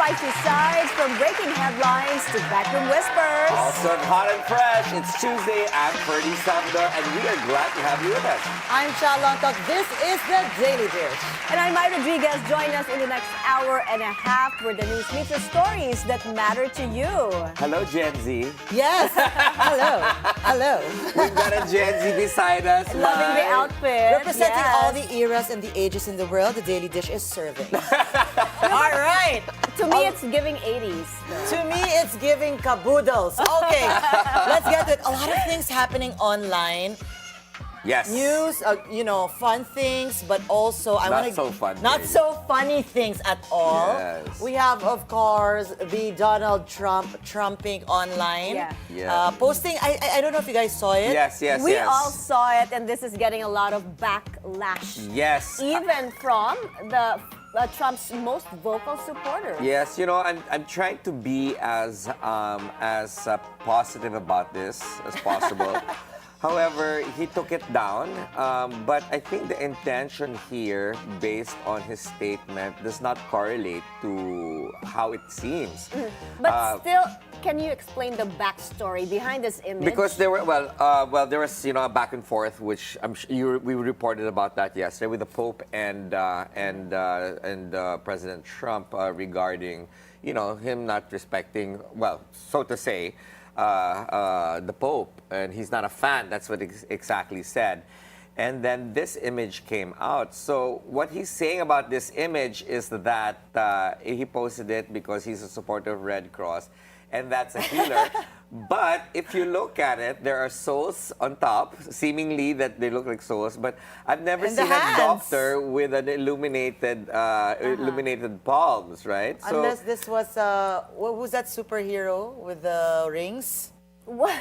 spicy sides, from breaking headlines to backroom whispers. Also hot and fresh, it's Tuesday. I'm Ferdi Salvador, and we are glad to have you with us. I'm Chal Lontoc. This is the Daily Dish. And I'm Mai Rodriguez. Join us in the next hour and a half where the news meets the stories that matter to you. Hello, Gen Z. Yes. Hello. Hello. We've got a Gen Z beside us. Loving the outfit. Representing all the eras and the ages in the world, the Daily Dish is serving. All right. To me, it's giving 80s. To me, it's giving caboodles. Okay, let's get it. A lot of things happening online. Yes. News, fun things, but also Not so fun not things. so funny things at all. Yes. We have, of course, the Donald Trump trumping online. Yeah. Posting. I don't know if you guys saw it. Yes. We all saw it, and this is getting a lot of backlash. Yes. Even from the Trump's most vocal supporters. Yes, I'm trying to be as positive about this as possible. However, he took it down, but I think the intention here, based on his statement, does not correlate to how it seems. But still, can you explain the backstory behind this image? Because there were there was a back and forth, which we reported about that yesterday with the Pope and President Trump regarding him not respecting, so to say, the Pope, and he's not a fan. That's what he exactly said. And then this image came out. So what he's saying about this image is that he posted it because he's a supporter of Red Cross, and that's a healer. But if you look at it, there are souls on top, seemingly that they look like souls. But I've never And seen the a hands. doctor with an illuminated palms, right? So, Unless this was what was that superhero with the rings? What?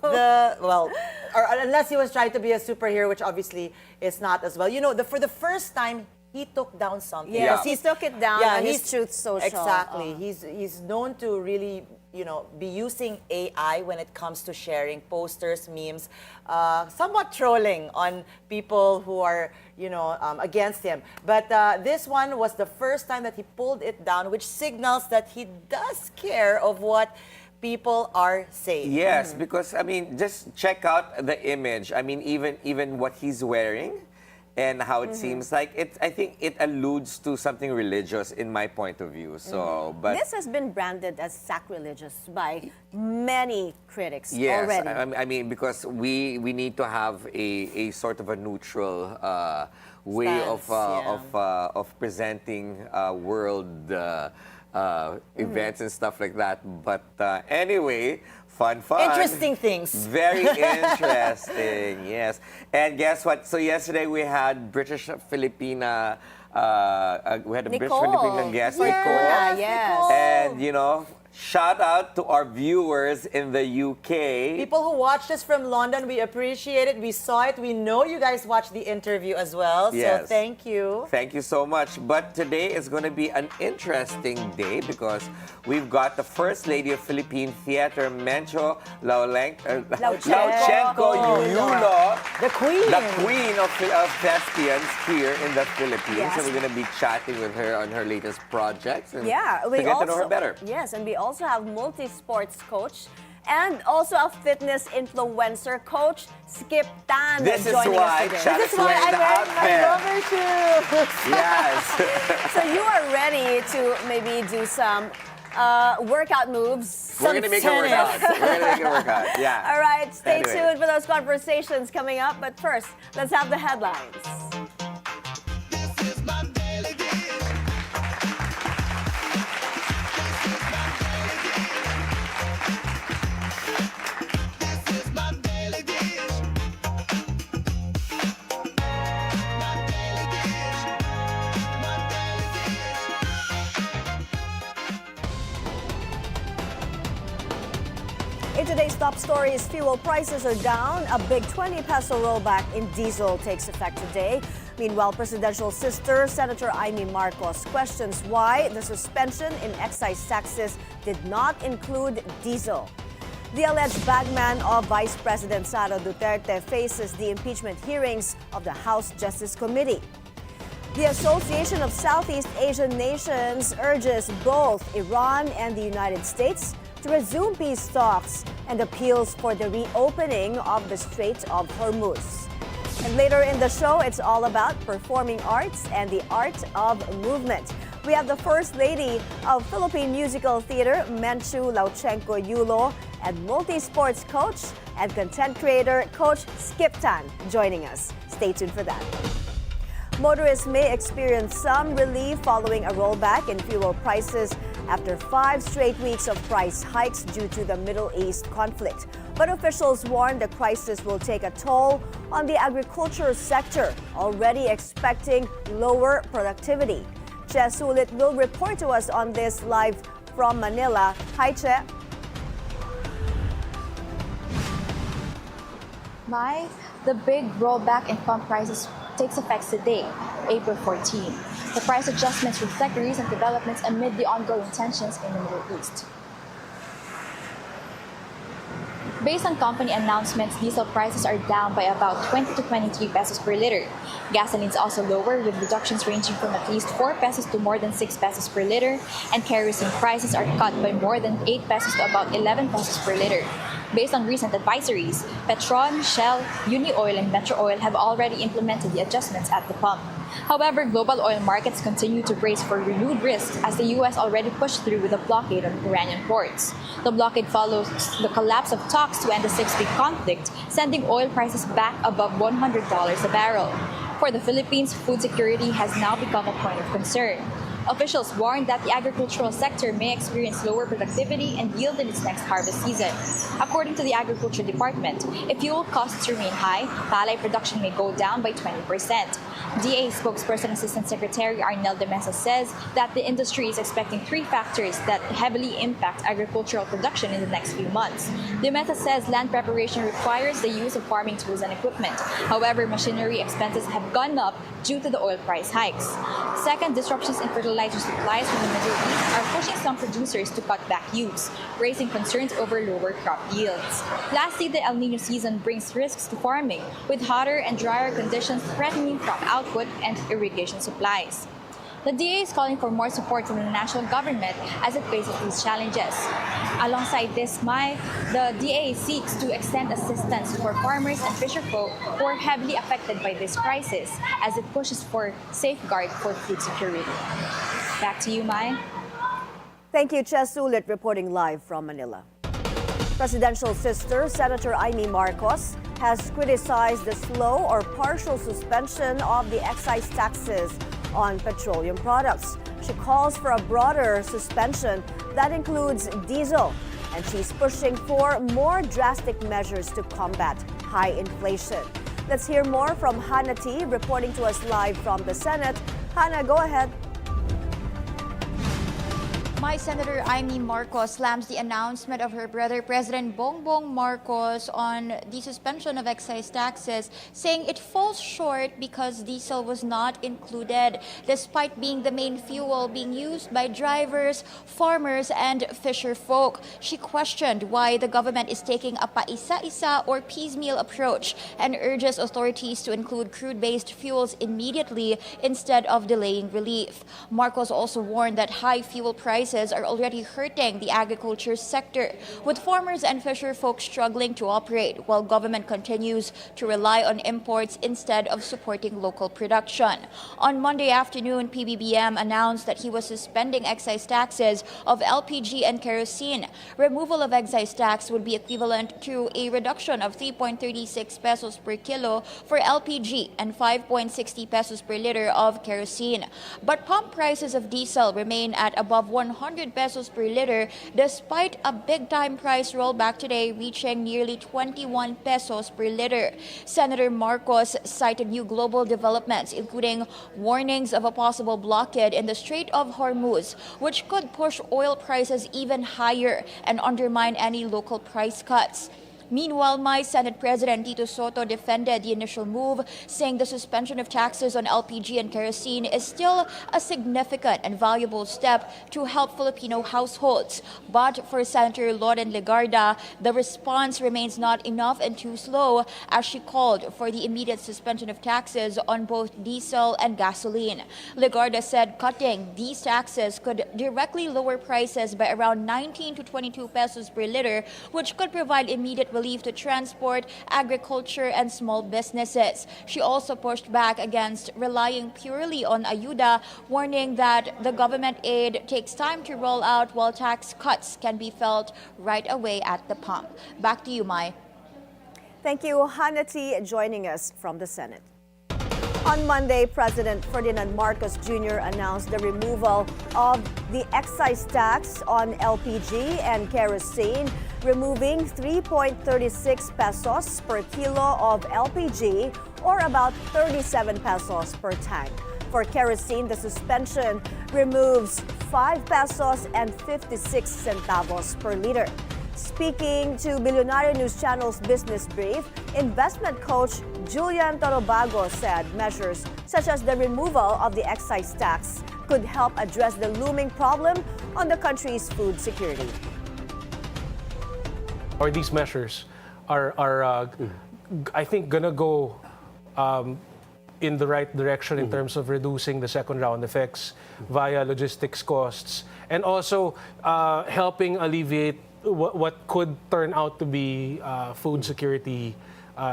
Or unless he was trying to be a superhero, which obviously is not as well. For the first time, he took down something. Yes, Yeah. he took it down on his Truth Social. Exactly. He's known to really, be using AI when it comes to sharing posters, memes, somewhat trolling on people who are, against him. But this one was the first time that he pulled it down, which signals that he does care of what people are saying. yes, because just check out the image. Even what he's wearing and how it seems like I think it alludes to something religious in my point of view. So, but This has been branded as sacrilegious by many critics yes, already. because we need to have a sort of a neutral way Stance, of presenting world events and stuff like that. But anyway, fun. Interesting things. Very interesting, yes. And guess what? So yesterday we had British Filipina, we had a British Nicole. Filipina guest, Yes, Nicole. yes. And shout out to our viewers in the UK. People who watched us from London, we appreciate it. We saw it. We know you guys watched the interview as well. So Yes. thank you. Thank you so much. But today is going to be an interesting day because we've got the First Lady of Philippine Theater, Menchu Lauchengco-Yulo, The Queen. the queen of thespians here in the Philippines. Yes. So we're going to be chatting with her on her latest projects and Yeah, to get to know her better. Yes, and we also have multi-sports coach and also a fitness influencer coach, Skip Tan, This is joining why us today. Chal This is is why wearing I'm the wearing my outfit. rubber shoes. Yes. So you are ready to maybe do some workout moves. We're going to make it work out. We're going to make it work out. Yeah. All right, stay Anyway. tuned for those conversations coming up. But first, let's have the headlines. In today's top stories, fuel prices are down. A big 20 peso rollback in diesel takes effect today. Meanwhile, presidential sister Senator Amy Marcos questions why the suspension in excise taxes did not include diesel. The alleged bagman of Vice President Sara Duterte faces the impeachment hearings of the House Justice Committee. The Association of Southeast Asian Nations urges both Iran and the United States to resume peace talks and appeals for the reopening of the Strait of Hormuz. And later in the show, it's all about performing arts and the art of movement. We have the First Lady of Philippine Musical Theater, Menchu Lauchengco-Yulo, and multi-sports coach and content creator, Coach Skip Tan, joining us. Stay tuned for that. Motorists may experience some relief following a rollback in fuel prices after 5 straight weeks of price hikes due to the Middle East conflict. But officials warn the crisis will take a toll on the agriculture sector, already expecting lower productivity. Che Sulit will report to us on this live from Manila. Hi, Che. Mai, the big rollback in pump prices takes effect today, April 14. The price adjustments reflect the recent developments amid the ongoing tensions in the Middle East. Based on company announcements, diesel prices are down by about 20 to 23 pesos per liter. Gasoline is also lower, with reductions ranging from at least 4 pesos to more than 6 pesos per liter, and kerosene prices are cut by more than 8 pesos to about 11 pesos per liter. Based on recent advisories, Petron, Shell, Unioil, and Metro Oil have already implemented the adjustments at the pump. However, global oil markets continue to brace for renewed risks as the U.S. already pushed through with a blockade on Iranian ports. The blockade follows the collapse of talks to end the 6-week conflict, sending oil prices back above $100 a barrel. For the Philippines, food security has now become a point of concern. Officials warned that the agricultural sector may experience lower productivity and yield in its next harvest season. According to the Agriculture Department, if fuel costs remain high, palay production may go down by 20%. DA spokesperson Assistant Secretary Arnel de Mesa says that the industry is expecting 3 factors that heavily impact agricultural production in the next few months. De Mesa says land preparation requires the use of farming tools and equipment. However, machinery expenses have gone up due to the oil price hikes. Second, disruptions in fertilizer supplies from the Middle East are pushing some producers to cut back use, raising concerns over lower crop yields. Lastly, the El Niño season brings risks to farming, with hotter and drier conditions threatening crop output and irrigation supplies. The DA is calling for more support from the national government as it faces these challenges. Alongside this, the DA seeks to extend assistance for farmers and fisherfolk who are heavily affected by this crisis as it pushes for safeguard for food security. Back to you, Mai. Thank you, Che Sulit, reporting live from Manila. Presidential sister, Senator Imee Marcos, has criticized the slow or partial suspension of the excise taxes on petroleum products. She calls for a broader suspension that includes diesel, and she's pushing for more drastic measures to combat high inflation. Let's hear more from Hannah T, reporting to us live from the Senate. Hannah, go ahead. My Senator Imee Marcos slams the announcement of her brother, President Bongbong Marcos, on the suspension of excise taxes, saying it falls short because diesel was not included, despite being the main fuel being used by drivers, farmers, and fisher folk. She questioned why the government is taking a paisa-isa or piecemeal approach and urges authorities to include crude-based fuels immediately instead of delaying relief. Marcos also warned that high fuel prices are already hurting the agriculture sector, with farmers and fisher folk struggling to operate while government continues to rely on imports instead of supporting local production. On Monday afternoon, PBBM announced that he was suspending excise taxes of LPG and kerosene. Removal of excise tax would be equivalent to a reduction of 3.36 pesos per kilo for LPG and 5.60 pesos per liter of kerosene. But pump prices of diesel remain at above 100 pesos per liter, despite a big-time price rollback today reaching nearly 21 pesos per liter. Senator Marcos cited new global developments, including warnings of a possible blockade in the Strait of Hormuz, which could push oil prices even higher and undermine any local price cuts. Meanwhile, Mai Senate President Tito Soto defended the initial move, saying the suspension of taxes on LPG and kerosene is still a significant and valuable step to help Filipino households. But for Senator Loren Legarda, the response remains not enough and too slow, as she called for the immediate suspension of taxes on both diesel and gasoline. Legarda said cutting these taxes could directly lower prices by around 19 to 22 pesos per liter, which could provide immediate relief to transport, agriculture, and small businesses. She also pushed back against relying purely on ayuda, warning that the government aid takes time to roll out while tax cuts can be felt right away at the pump. Back to you, Mai. Thank you, Hanati, joining us from the Senate. On Monday, President Ferdinand Marcos Jr. announced the removal of the excise tax on LPG and kerosene, removing 3.36 pesos per kilo of LPG or about 37 pesos per tank. For kerosene, the suspension removes 5 pesos and 56 centavos per liter. Speaking to Bilyonaryo News Channel's Business Brief, investment coach Julian Torobago said measures such as the removal of the excise tax could help address the looming problem on the country's food security. Or these measures are I think, gonna go in the right direction in terms of reducing the second round effects via logistics costs, and also helping alleviate what could turn out to be food security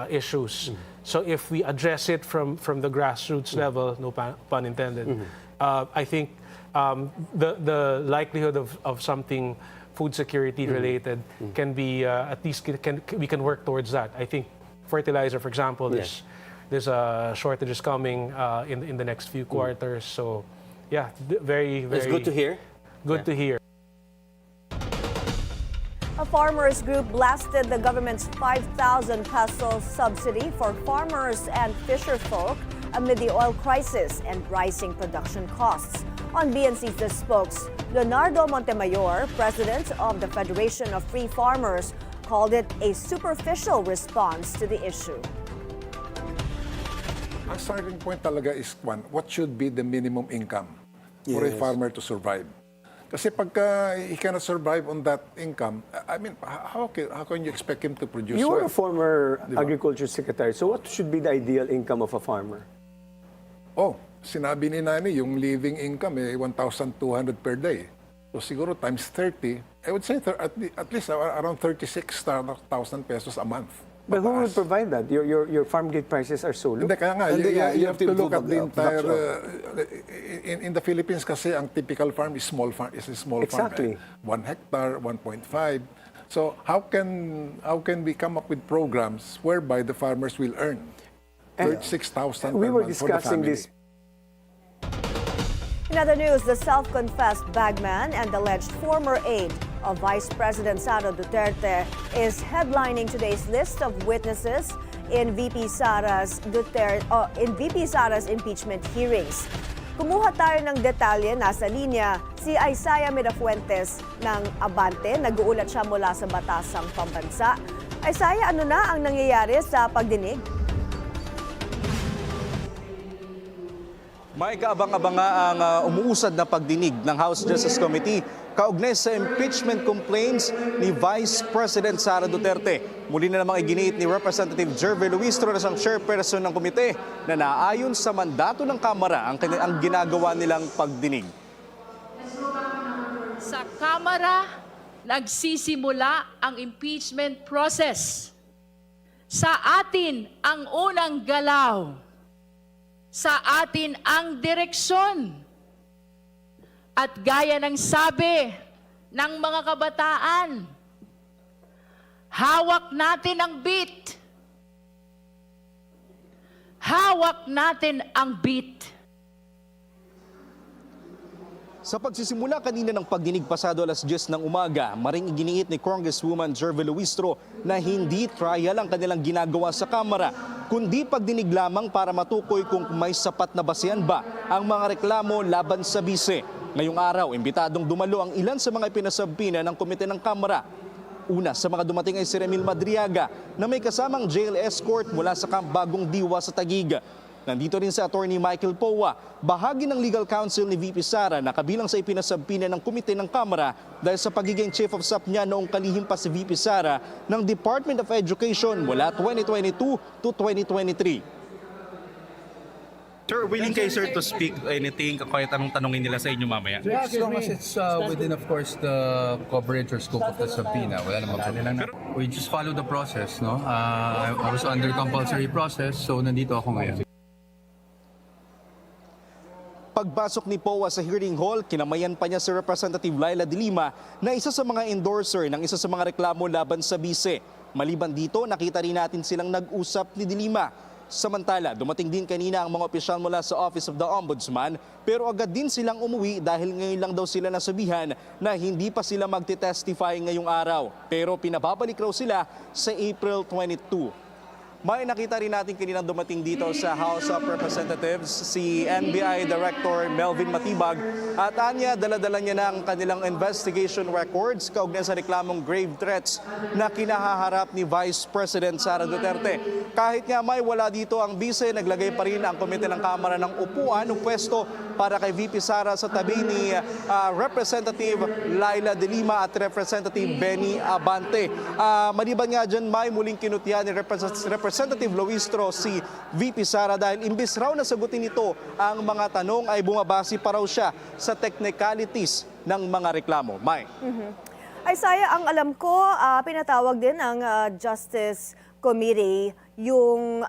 issues. So if we address it from the grassroots level, no pun intended, I think the likelihood of something food security related can be at least we can work towards that. I think fertilizer, for example, there's a shortages coming in the next few quarters. So yeah, very It's good to hear. Good to hear. A farmers group blasted the government's 5,000 peso subsidy for farmers and fisherfolk amid the oil crisis and rising production costs. On BNC's The Spokes, Leonardo Montemayor, president of the Federation of Free Farmers, called it a superficial response to the issue. Ang starting point talaga is what should be the minimum income for a farmer to survive. Kasi pagka he cannot survive on that income, I mean, how can you expect him to produce You are well? a former Diba? agriculture secretary, so what should be the ideal income of a farmer? Oh, sinabi ni Nani, yung living income 1,200 per day. So siguro times 30, I would say at least around 36,000 pesos a month. But who will Pataas. provide that? Your farm gate prices are so low. Hindi, kaya nga, you have to look at the entire, in the Philippines kasi, ang typical farm is a small Exactly. farm. 1 hectare, 1.5. So how can we come up with programs whereby the farmers will earn 36,000 We per were month for the discussing family? this. In other news, the self-confessed bagman and alleged former aide of Vice President Sara Duterte is headlining today's list of witnesses in VP Sara's impeachment hearings. Kumuha tayo ng detalye, nasa linya si Isaiah Mirafuentes ng Abante. Nag-uulat siya mula sa Batasang Pambansa. Isaiah, ano na ang nangyayari sa pagdinig? May kaabang-abanga ang umuusad na pagdinig ng House Justice Committee kaugnay sa impeachment complaints ni Vice President Sara Duterte. Muli na namang iginiit ni Representative Jervy Luistro na siyang chairperson ng komite na naayon sa mandato ng Kamara ang ginagawa nilang pagdinig. Sa Kamara, nagsisimula ang impeachment process. Sa atin ang unang galaw. Sa atin ang direksyon. At gaya ng sabi ng mga kabataan, hawak natin ang beat. Hawak natin ang beat. Sa pagsisimula kanina ng pagdinig pasado alas 10 ng umaga, maring iginiit ni Congresswoman Jervy Luistro na hindi trial ang kanilang ginagawa sa Kamara, kundi pagdinig lamang para matukoy kung may sapat na basehan ba ang mga reklamo laban sa bise. Ngayong araw, imbitadong dumalo ang ilan sa mga ipinasabina ng komite ng Kamara. Una sa mga dumating ay si Ramil Madriaga na may kasamang jail escort mula sa Camp Bagong Diwa sa Taguig. Nandito rin si Attorney Michael Powa, bahagi ng legal counsel ni VP Sara na kabilang sa ipinasabpina ng komite ng Kamara dahil sa pagiging chief of staff niya noong kalihim pa si VP Sara ng Department of Education mula 2022 to 2023. Sir, willing kayo sir to speak anything kahit anong tanongin nila sa inyo mamaya? As long as it's within, of course, the coverage or scope of the subpoena, wala namang problema. We just follow the process, no? I was under compulsory process, so nandito ako ngayon. Pagpasok ni Powa sa hearing hall, kinamayan pa niya si Representative Laila de Lima na isa sa mga endorser ng isa sa mga reklamo laban sa bise. Maliban dito, nakita rin natin silang nag-usap ni de Lima. Samantala, dumating din kanina ang mga opisyal mula sa Office of the Ombudsman pero agad din silang umuwi dahil ngayon lang daw sila nasabihan na hindi pa sila magte-testify ngayong araw. Pero pinababalik raw sila sa April 22. May nakita rin natin kaninang dumating dito sa House of Representatives si NBI Director Melvin Matibag at anya dala-dala niya ng kanilang investigation records kaugnay sa reklamong grave threats na kinahaharap ni Vice President Sara Duterte. Kahit nga may wala dito ang bise, naglagay pa rin ang komite ng Kamara ng upuan o pwesto para kay VP Sara sa tabi ni Representative Laila de Lima at Representative Benny Abante. Maliban nga dyan, may muling kinutya ni Representative Luistro si VP Sara dahil imbis raw na sagutin ito ang mga tanong ay bumabasi pa raw siya sa technicalities ng mga reklamo. May. Ay saya, ang alam ko, pinatawag din ng Justice Committee yung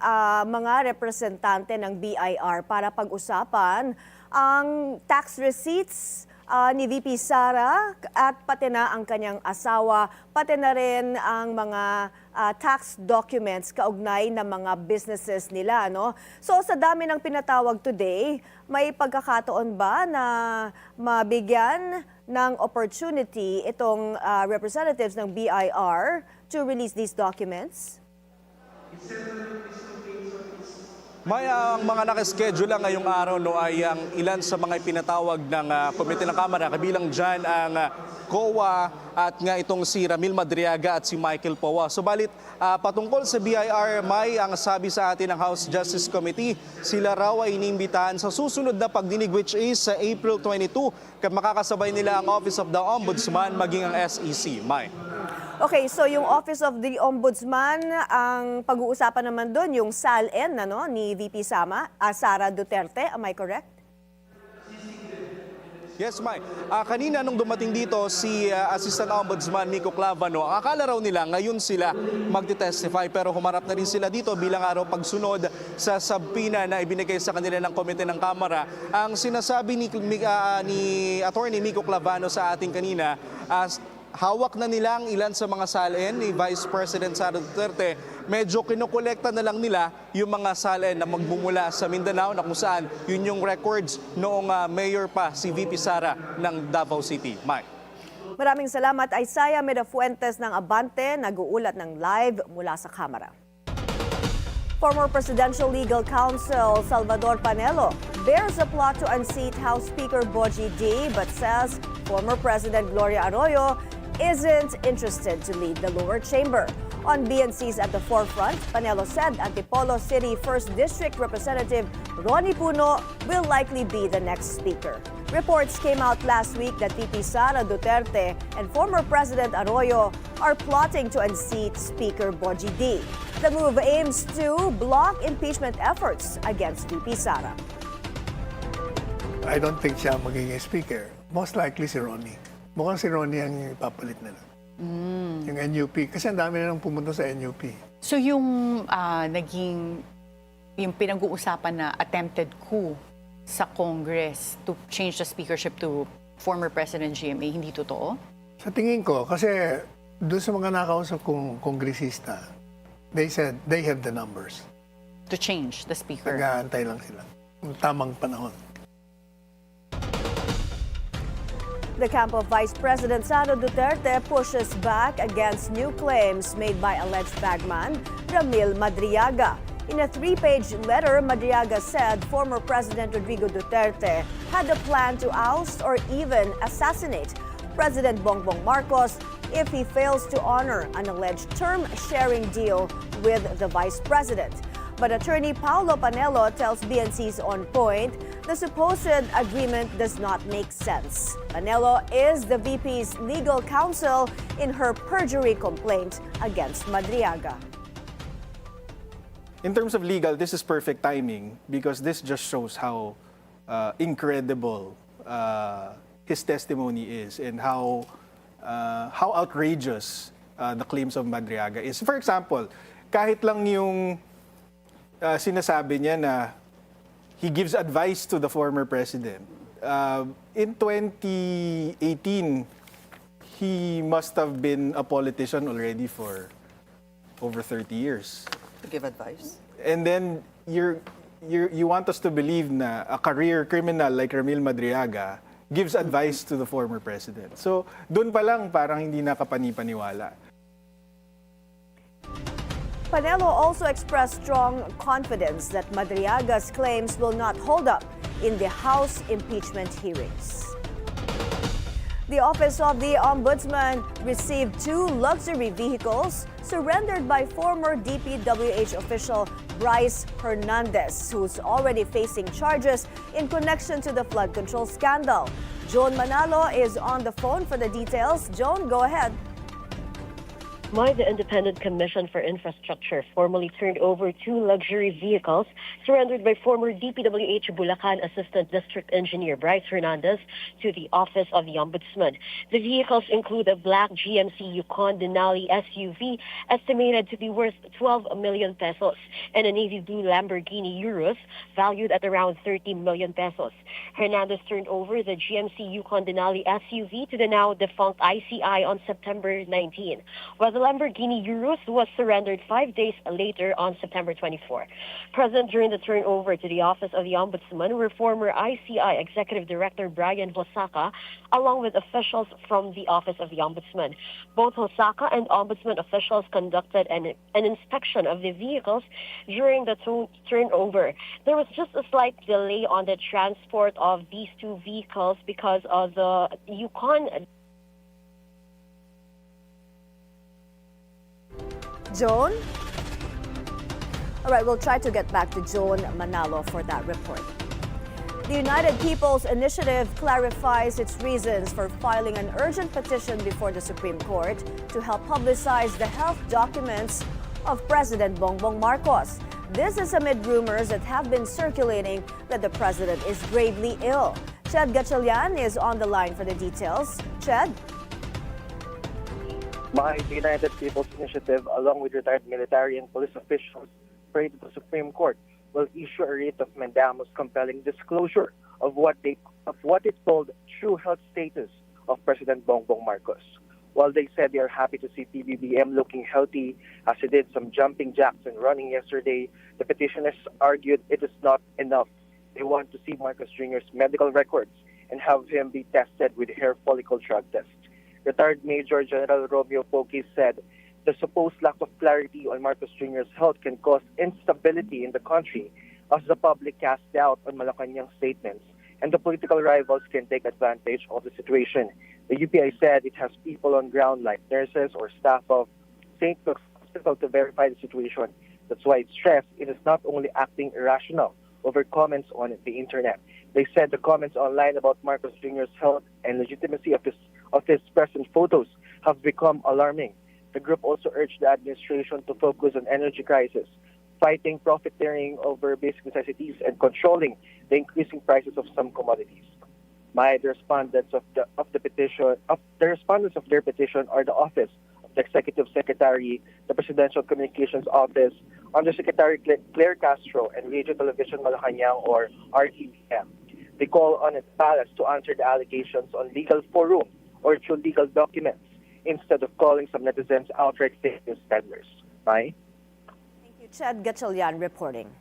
mga representante ng BIR para pag-usapan ang tax receipts ni VP Sara at pati na ang kanyang asawa, pati na rin ang mga tax documents kaugnay ng mga businesses nila. No? So sa dami ng pinatawag today, may pagkakataon ba na mabigyan ng opportunity itong representatives ng BIR to release these documents? May ang mga nakaschedule lang ngayong araw no, ay ang ilan sa mga ipinatawag ng komite ng Kamara. Kabilang dyan ang COA at nga itong si Ramil Madriaga at si Michael Powa. Subalit patungkol sa BIR, may ang sabi sa atin ng House Justice Committee, sila raw ay inimbitahan sa susunod na pagdinig which is sa April 22 kaya makakasabay nila ang Office of the Ombudsman maging ang SEC. May. Okay, so yung Office of the Ombudsman, ang pag-uusapan naman doon, yung SALN ni VP Sara Duterte, am I correct? Yes, Mai. Kanina nung dumating dito si Assistant Ombudsman Miko Clavano, akala raw nila ngayon sila magte-testify pero humarap na rin sila dito bilang araw pagsunod sa subpoena na ibinigay sa kanila ng komite ng Kamara. Ang sinasabi ni Attorney Miko Clavano sa ating kanina, hawak na nila ang ilan sa mga salin ni Vice President Sara Duterte. Medyo kinukolekta na lang nila yung mga salin na magmumula sa Mindanao na kung saan yun yung records noong mayor pa si VP Sara ng Davao City. Mike. Maraming salamat, Isaiah Medafuentes ng Abante, nag-uulat ng live mula sa Kamara. Former Presidential Legal Counsel Salvador Panelo bears a plot to unseat House Speaker Boji D but says former President Gloria Arroyo isn't interested to lead the lower chamber. On BNC's At the Forefront, Panelo said Antipolo City 1st District Representative Ronnie Puno will likely be the next speaker. Reports came out last week that VP Sara Duterte and former President Arroyo are plotting to unseat Speaker Boji D. The move aims to block impeachment efforts against VP Sara. I don't think siya magiging speaker. Most likely si Ronnie. Mukhang si Ronnie ang ipapalit nila. Yung NUP. Kasi ang dami na nang pumunta sa NUP. So yung yung pinag-uusapan na attempted coup sa Congress to change the speakership to former President GMA, hindi totoo? Sa tingin ko, kasi doon sa mga nakausap kong kongresista, they said they have the numbers. To change the speaker? Nag-aantay lang sila. Yung tamang panahon. The camp of Vice President Sara Duterte pushes back against new claims made by alleged bagman Ramil Madriaga. In a 3-page letter, Madriaga said former President Rodrigo Duterte had a plan to oust or even assassinate President Bongbong Marcos if he fails to honor an alleged term-sharing deal with the vice president. But attorney Paulo Panelo tells BNC's On Point the supposed agreement does not make sense. Panelo is the VP's legal counsel in her perjury complaint against Madriaga. In terms of legal, this is perfect timing because this just shows how incredible his testimony is and how outrageous the claims of Madriaga is. For example, kahit lang yung sinasabi niya na he gives advice to the former president. In 2018, he must have been a politician already for over 30 years. To give advice. And then you want us to believe na a career criminal like Ramil Madriaga gives advice to the former president. So, doon pa lang parang hindi nakapani-paniwala. Panelo also expressed strong confidence that Madriaga's claims will not hold up in the House impeachment hearings. The Office of the Ombudsman received 2 luxury vehicles surrendered by former DPWH official Bryce Hernandez, who's already facing charges in connection to the flood control scandal. Joan Manalo is on the phone for the details. Joan, go ahead. The Independent Commission for Infrastructure formally turned over 2 luxury vehicles surrendered by former DPWH Bulacan Assistant District Engineer Bryce Hernandez to the Office of the Ombudsman. The vehicles include a black GMC Yukon Denali SUV estimated to be worth 12 million pesos and a navy blue Lamborghini Urus valued at around 13 million pesos. Hernandez turned over the GMC Yukon Denali SUV to the now defunct ICI on September 19, while the Lamborghini Urus was surrendered 5 days later on September 24. Present during the turnover to the Office of the Ombudsman were former ICI Executive Director Brian Hosaka, along with officials from the Office of the Ombudsman. Both Hosaka and Ombudsman officials conducted an inspection of the vehicles during the turnover. There was just a slight delay on the transport of these 2 vehicles because of the Yukon. Joan? All right, we'll try to get back to Joan Manalo for that report. The United People's Initiative clarifies its reasons for filing an urgent petition before the Supreme Court to help publicize the health documents of President Bongbong Marcos. This is amid rumors that have been circulating that the president is gravely ill. Ched Gatchalian is on the line for the details. Ched? The United People's Initiative, along with retired military and police officials, prayed to the Supreme Court will issue a writ of mandamus compelling disclosure of what it called true health status of President Bongbong Marcos. While they said they are happy to see PBBM looking healthy as he did some jumping jacks and running yesterday, the petitioners argued it is not enough. They want to see Marcos Jr.'s medical records and have him be tested with hair follicle drug tests. Retired Major General Romeo Poquis said the supposed lack of clarity on Marcos Jr.'s health can cause instability in the country as the public casts doubt on Malacanang's statements and the political rivals can take advantage of the situation. The UPI said it has people on ground like nurses or staff of St. Luke's Hospital to verify the situation. That's why it stressed it is not only acting irrational over comments on the internet. They said the comments online about Marcos Jr.'s health and legitimacy of his present photos have become alarming. The group also urged the administration to focus on energy crisis, fighting profiteering over basic necessities, and controlling the increasing prices of some commodities. The respondents of their petition are the Office of the Executive Secretary, the Presidential Communications Office, Undersecretary Claire Castro, and Radio Television Malacanang, or RTVM. They call on its palace to answer the allegations on legal forum or through legal documents instead of calling some netizens outright fake news peddlers. Mai? Thank you, Ched Gatchalian reporting.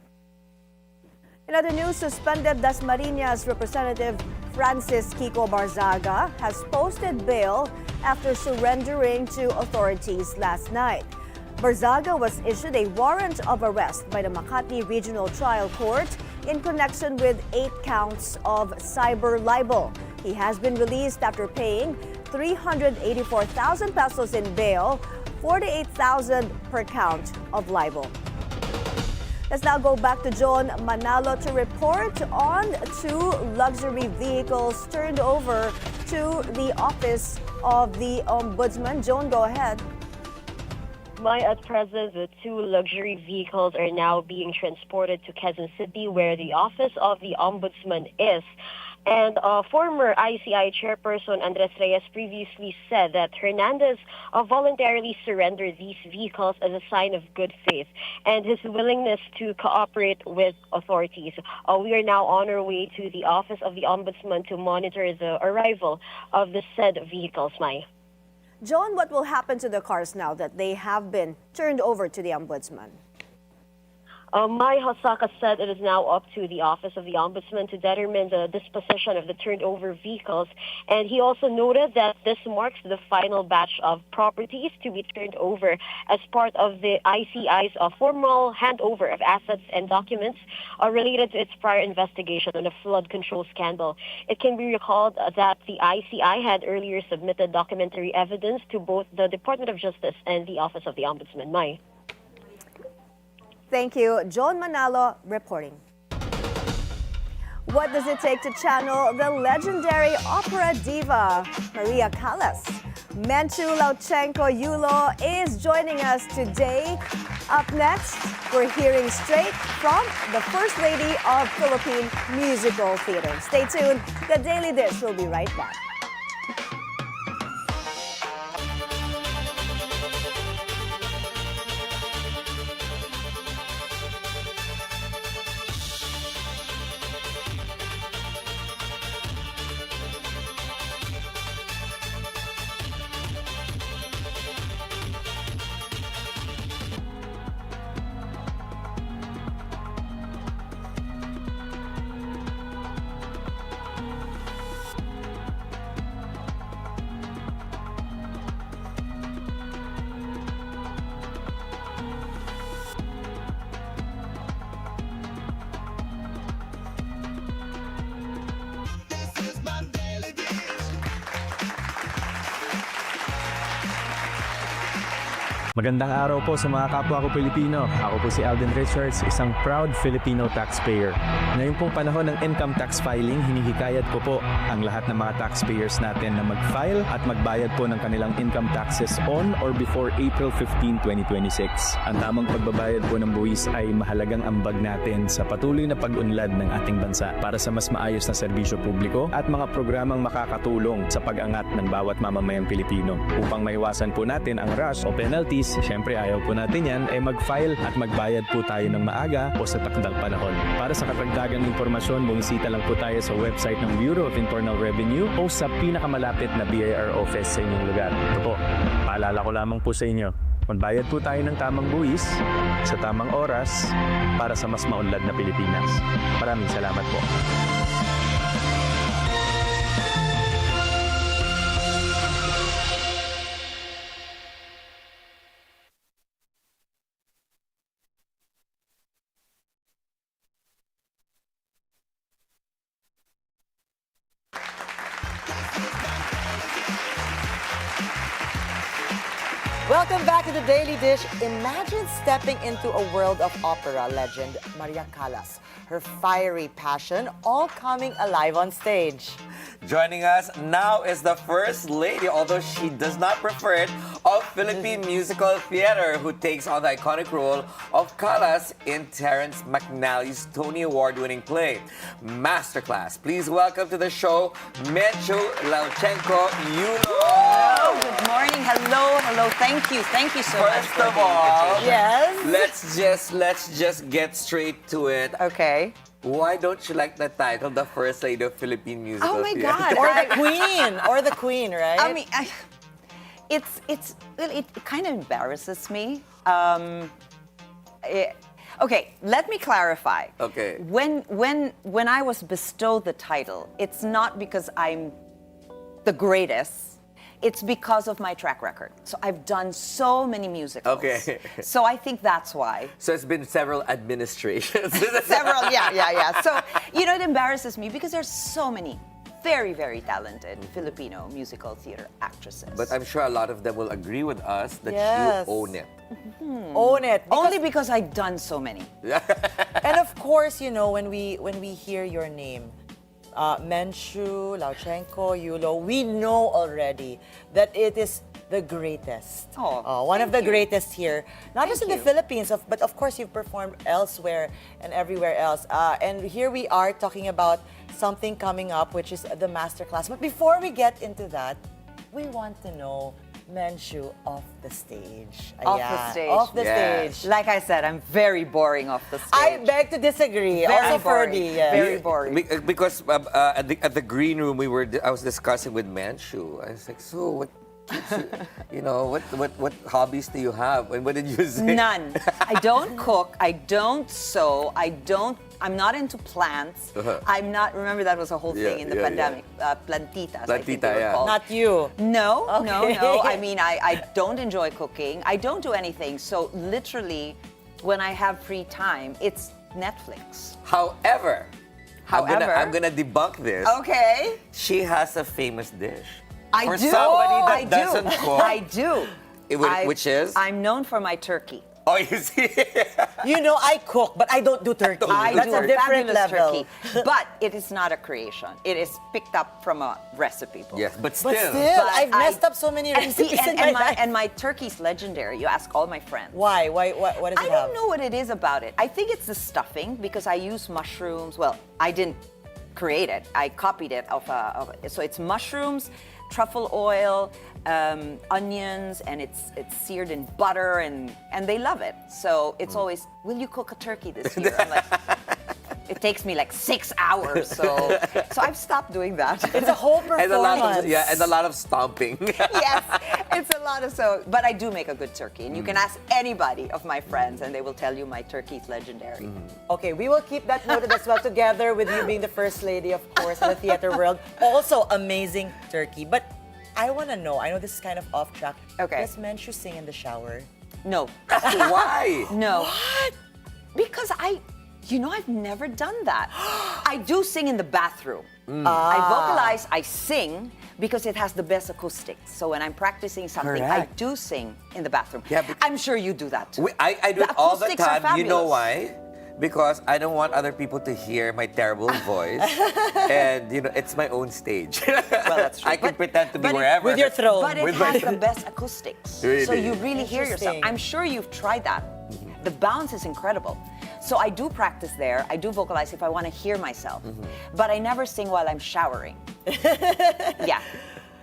In other news, suspended Dasmariñas Representative Francis Kiko Barzaga has posted bail after surrendering to authorities last night. Barzaga was issued a warrant of arrest by the Makati Regional Trial Court in connection with 8 counts of cyber libel. He has been released after paying 384,000 pesos in bail, 48,000 per count of libel. Let's now go back to John Manalo to report on 2 luxury vehicles turned over to the Office of the Ombudsman. John, go ahead. At present, the 2 luxury vehicles are now being transported to Quezon City, where the Office of the Ombudsman is. And former ICI chairperson Andres Reyes previously said that Hernandez voluntarily surrendered these vehicles as a sign of good faith and his willingness to cooperate with authorities. We are now on our way to the Office of the Ombudsman to monitor the arrival of the said vehicles, Mai. John, what will happen to the cars now that they have been turned over to the Ombudsman? Mai Hosaka said it is now up to the Office of the Ombudsman to determine the disposition of the turned over vehicles. And he also noted that this marks the final batch of properties to be turned over as part of the ICI's formal handover of assets and documents related to its prior investigation on a flood control scandal. It can be recalled that the ICI had earlier submitted documentary evidence to both the Department of Justice and the Office of the Ombudsman. Mai. Thank you. John Manalo reporting. What does it take to channel the legendary opera diva Maria Callas? Menchu Lauchengco-Yulo is joining us today. Up next, we're hearing straight from the First Lady of Philippine Musical Theater. Stay tuned. The Daily Dish will be right back. Magandang araw po sa mga kapwa ko Pilipino. Ako po si Alden Richards, isang proud Filipino taxpayer. Ngayong pong panahon ng income tax filing, hinihikayat ko po ang lahat ng mga taxpayers natin na mag-file at magbayad po ng kanilang income taxes on or before April 15, 2026. Ang tamang pagbabayad po ng buwis ay mahalagang ambag natin sa patuloy na pag-unlad ng ating bansa para sa mas maayos na serbisyo publiko at mga programang makakatulong sa pag-angat ng bawat mamamayang Pilipino. Upang maiwasan po natin ang rush o penalties, siyempre ayaw po natin yan, ay mag-file at magbayad po tayo ng maaga o sa takdang panahon. Para sa karagdagang impormasyon, bumisita lang po tayo sa website ng Bureau of Internal Revenue o sa pinakamalapit na BIR office sa inyong lugar. Ito po, paalala ko lamang po sa inyo, magbayad po tayo ng tamang buwis sa tamang oras para sa mas maunlad na Pilipinas. Maraming salamat po. Welcome back to the Daily Dish. Imagine stepping into a world of opera legend Maria Callas. Her fiery passion all coming alive on stage. Joining us now is the First Lady, although she does not prefer it, of Philippine Musical Theater, who takes on the iconic role of Callas in Terrence McNally's Tony Award-winning play, Masterclass. Please welcome to the show, Menchu Lauchengco-Yulo. Oh, good morning. Hello, hello. Thank you so much. First of all, yes, let's just get straight to it. Okay. Why don't you like the title, the First Lady of Philippine Musical Oh my Theater? God! or the Queen, right? I mean, it kind of embarrasses me. Okay, let me clarify. Okay. When I was bestowed the title, it's not because I'm the greatest. It's because of my track record. So I've done so many musicals. Okay. So I think that's why. So it's been several administrations. Several, yeah. So, it embarrasses me because there's so many very, very talented Filipino musical theater actresses. But I'm sure a lot of them will agree with us that Yes. you own it. Own it. Only because I've done so many. And of course, you know, when we hear your name, Menchu Lauchengco-Yulo, we know already that it is the greatest. One of the greatest here, not just in the Philippines, but of course you've performed elsewhere and everywhere else. And here we are talking about something coming up, which is the masterclass. But before we get into that, we want to know Menchu off the stage. Off the stage. Off the stage. Like I said, I'm very boring off the stage. I beg to disagree. Very Also, boring. Ferdi. Yes. Very boring. Because at the green room, I was discussing with Menchu. I was like, so what keeps you, what hobbies do you have? And what did you say? None. I don't cook. I don't sew. I'm not into plants. I'm not, remember that was a whole thing in the pandemic. Plantitas, I think they were called. Not you. No, Okay. no. I mean, I don't enjoy cooking. I don't do anything. So literally, when I have free time, it's Netflix. However, I'm gonna debunk this. Okay. She has a famous dish. I For do. somebody that I doesn't do. cook. I do. Which is? I'm known for my turkey. Oh, you see? You know, I cook, but I don't do turkey. That's do a different fabulous level. turkey. But it is not a creation. It is picked up from a recipe book. Yes, but still. I've messed up so many recipes in my life. And my turkey's legendary. You ask all my friends. Why? What does it I don't know what it is about it. I think it's the stuffing because I use mushrooms. Well, I didn't create it. I copied it so it's mushrooms, truffle oil, onions, and it's seared in butter, and they love it. So it's always, will you cook a turkey this year? I'm like, it takes me like 6 hours, so I've stopped doing that. It's a whole performance. And a lot of stomping. Yes, it's a lot of but I do make a good turkey, and you can ask anybody of my friends, and they will tell you my turkey's legendary. Okay, we will keep that noted as well, together with you being the first lady, of course, in the theater world. Also, amazing turkey. But I want to know, I know this is kind of off track. Okay. Does Menchu sing in the shower? No. Why? No. What? Because I've never done that. I do sing in the bathroom. I vocalize, I sing because it has the best acoustics. So when I'm practicing something, I do sing in the bathroom. Yeah, I'm sure you do that too. I do it all the acoustics are time. You know fabulous. why? Because I don't want other people to hear my terrible voice. And, it's my own stage. Well, that's true. I can pretend to be but wherever. With your throat. But it has the best acoustics. Really? So you really hear yourself. Interesting. I'm sure you've tried that. The bounce is incredible. So I do practice there. I do vocalize if I want to hear myself. But I never sing while I'm showering. Yeah.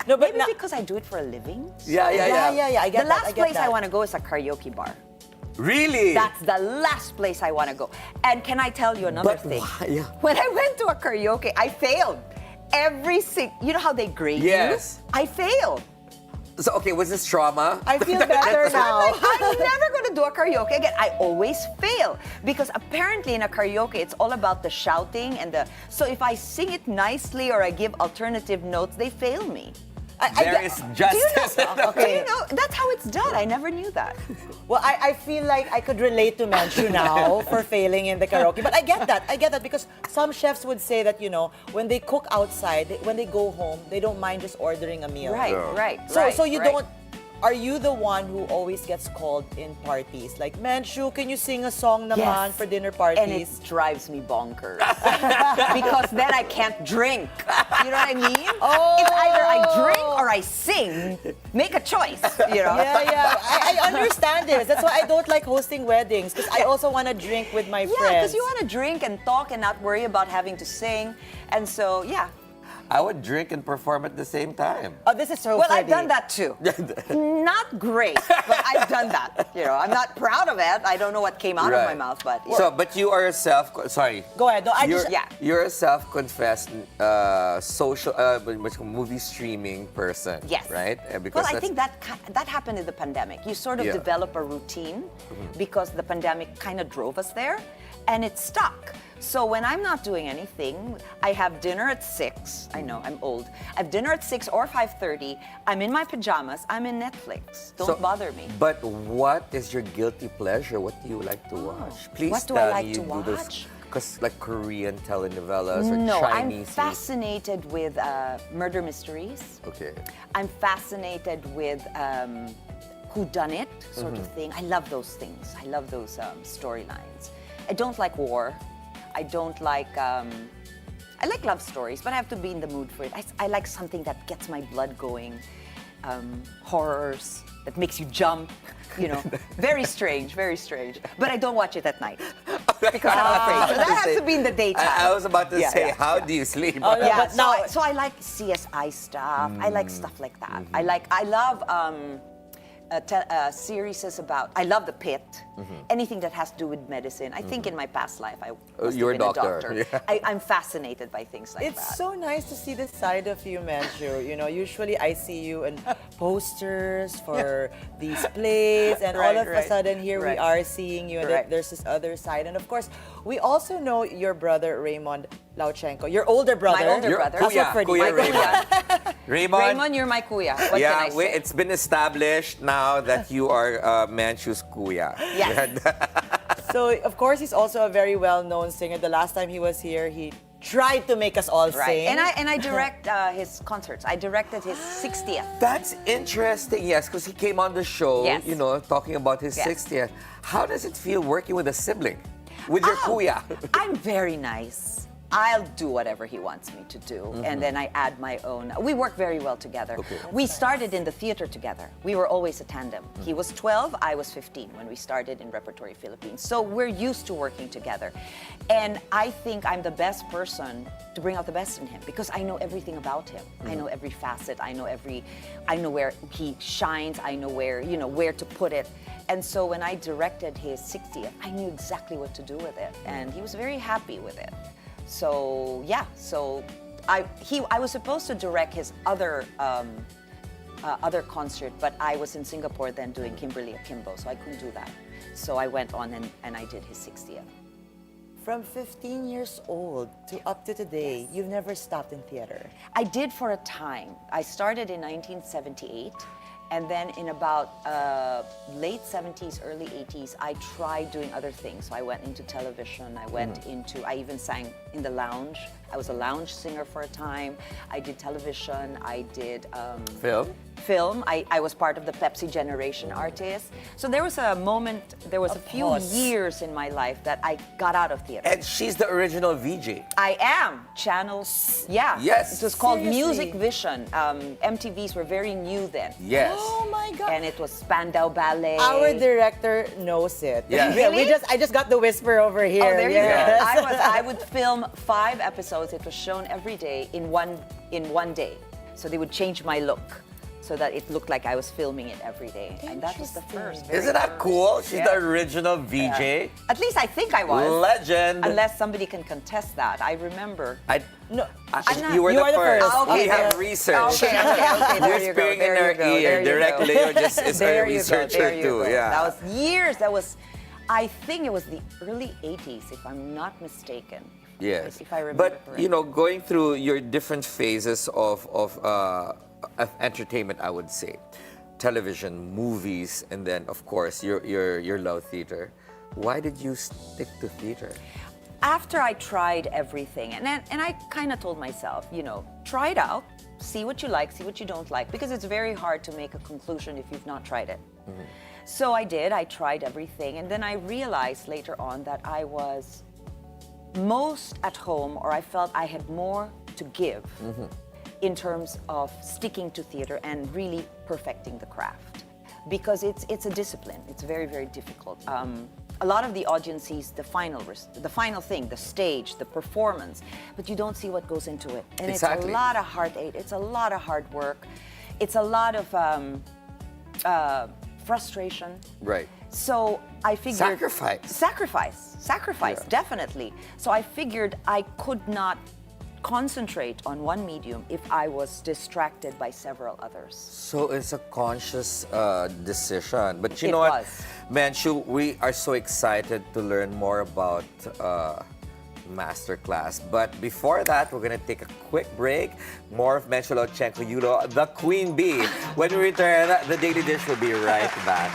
No, but Maybe because I do it for a living. Yeah. I get The that. last I get place I that. want to go is a karaoke bar. Really? That's the last place I want to go. And can I tell you another thing? Why? Yeah. When I went to a karaoke, I failed. You know how they grade Yes. you? I failed. So, okay, was this trauma? I feel better now. I'm never going to do a karaoke again. I always fail because apparently in a karaoke it's all about the shouting so if I sing it nicely or I give alternative notes, they fail me. There is justice. Do you know? That's how it's done. I never knew that. Well, I feel like I could relate to Menchu now for failing in the karaoke. But I get that because some chefs would say that, when they cook outside, when they go home, they don't mind just ordering a meal. Right. So you don't. Are you the one who always gets called in parties? Like, Menchu, can you sing a song naman for dinner parties? And it drives me bonkers. Because then I can't drink. You know what I mean? It's either I drink or I sing. Make a choice, Yeah. I understand this. That's why I don't like hosting weddings, because I also want to drink with my friends. Yeah, because you want to drink and talk and not worry about having to sing. And so, yeah. I would drink and perform at the same time. Oh, this is so Well, funny. I've done that too. Not great, but I've done that. I'm not proud of it. I don't know what came out of my mouth, but... So, but you are sorry. Go ahead. No, You're a self-confessed social, movie streaming person. Yes. Right? Well, I think that happened in the pandemic. You sort of develop a routine because the pandemic kind of drove us there, and it stuck. So when I'm not doing anything, I have dinner at 6. I know, I'm old. I have dinner at 6 or 5:30. I'm in my pajamas. I'm in Netflix. Don't bother me. But what is your guilty pleasure? What do you like to watch? Please What do tell I like me to you do those watch? like Korean telenovelas or No, I'm Chinese? fascinated with murder mysteries. Okay. I'm fascinated with whodunit sort of thing. I love those things. I love those storylines. I don't like war. I don't like. I like love stories, but I have to be in the mood for it. I like something that gets my blood going. Horrors that makes you jump. You know, very strange, very strange. But I don't watch it at night because I'm afraid. So that has to be in the daytime. I was about to say, how do you sleep? Yeah, so I like CSI stuff. I like stuff like that. I love series about. I love The Pit. Anything that has to do with medicine. I think in my past life I was you're a a doctor. doctor. Yeah. I'm fascinated by things like It's that. so nice to see this side of you, Menchu. You know, usually I see you in posters for these plays, and all of a sudden here we are seeing you, and there's this other side. And of course, we also know your brother Raymond Lauchengco, your older brother. My older brother. Kuya Raymond. Raymond, you're my kuya. What can I say? It's been established now that you are Menchu's kuya. Yes. So, of course, he's also a very well-known singer. The last time he was here, he tried to make us all sing. And I direct his concerts. I directed his 60th. That's interesting, yes, because he came on the show, you know, talking about his 60th. How does it feel working with a sibling, with your kuya? I'm very nice. I'll do whatever he wants me to do, and then I add my own. We work very well together. We started in the theater together. We were always a tandem. He was 12, I was 15 when we started in Repertory Philippines. So we're used to working together. And I think I'm the best person to bring out the best in him because I know everything about him. I know every facet. I know where he shines. I know where, where to put it. And so when I directed his 60th, I knew exactly what to do with it. And he was very happy with it. So yeah, I was supposed to direct his other concert, but I was in Singapore then doing Kimberly Akimbo, so I couldn't do that. So I went on and I did his 60th. From 15 years old to up to today, you've never stopped in theater. I did for a time. I started in 1978. And then in about late 70s, early 80s, I tried doing other things. So I went into television. I even sang in the lounge. I was a lounge singer for a time. I did television. I did film. I was part of the Pepsi Generation Artists. So there was a moment, there was a few years in my life that I got out of theater. And she's the original VJ. I am. Channels, yeah. Yes. It was called Music Vision. MTVs were very new then. Yes. Oh my God. And it was Spandau Ballet. Our director knows it. Yeah. Really? I just got the whisper over here. Oh, there you go. I would film 5 episodes. It was shown every day in one day. So they would change my look so that it looked like I was filming it every day. And that was the first. Isn't that cool? She's the original VJ. Yeah. At least I think I was. Legend. Unless somebody can contest that. I remember. You were the first. Okay, we have research. Okay, Whispering in her ear. Direct Leo just is a researcher too. Yeah. That was years. I think it was the early 80s, if I'm not mistaken. Yes. If I remember correctly. Going through your different phases of entertainment, I would say, television, movies, and then of course your love theater. Why did you stick to theater? After I tried everything, and I kind of told myself, try it out, see what you like, see what you don't like, because it's very hard to make a conclusion if you've not tried it. So I did. I tried everything, and then I realized later on that I was most at home, or I felt I had more to give in terms of sticking to theater and really perfecting the craft, because it's a discipline. It's very, very difficult. A lot of the audience sees the final thing, the stage, the performance, but you don't see what goes into it. And it's a lot of heartache. It's a lot of hard work. It's a lot of frustration. Right. So I figured... Sacrifice, definitely. So I figured I could not concentrate on one medium if I was distracted by several others. So it's a conscious decision. But you know what, Menchu, we are so excited to learn more about Masterclass. But before that, we're going to take a quick break. More of Menchu Lauchengco-Yulo, the Queen Bee. When we return, the Daily Dish will be right back.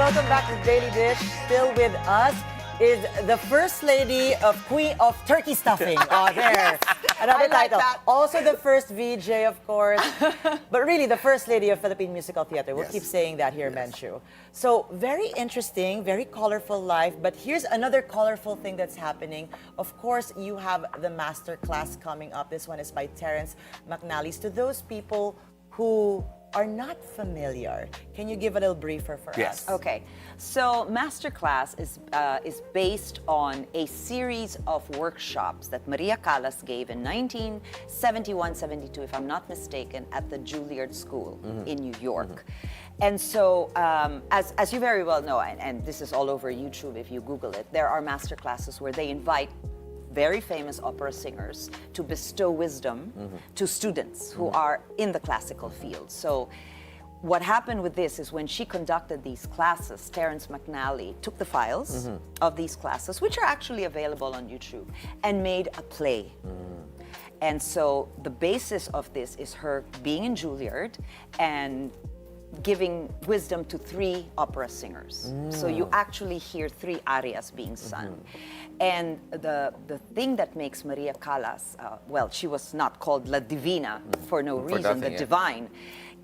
Welcome back to Daily Dish. Still with us is the First Lady of Queen of Turkey Stuffing. Oh, there. Another I like title. that. Also the first VJ, of course. But really, the First Lady of Philippine Musical Theater. We'll keep saying that here, Menchu. So, very interesting, very colorful life. But here's another colorful thing that's happening. Of course, you have the master class coming up. This one is by Terrence McNally's. To those people who are not familiar, can you give a little briefer for us? Okay, so Masterclass is based on a series of workshops that Maria Callas gave in 1971-72, if I'm not mistaken, at the Juilliard School in New York. And so, as you very well know, and this is all over YouTube if you Google it, there are master classes where they invite very famous opera singers to bestow wisdom to students who are in the classical field. So what happened with this is when she conducted these classes, Terrence McNally took the files of these classes, which are actually available on YouTube, and made a play. And so the basis of this is her being in Juilliard and giving wisdom to 3 opera singers. So you actually hear 3 arias being sung. And the thing that makes Maria Callas, well, she was not called La Divina for no reason, nothing, the divine,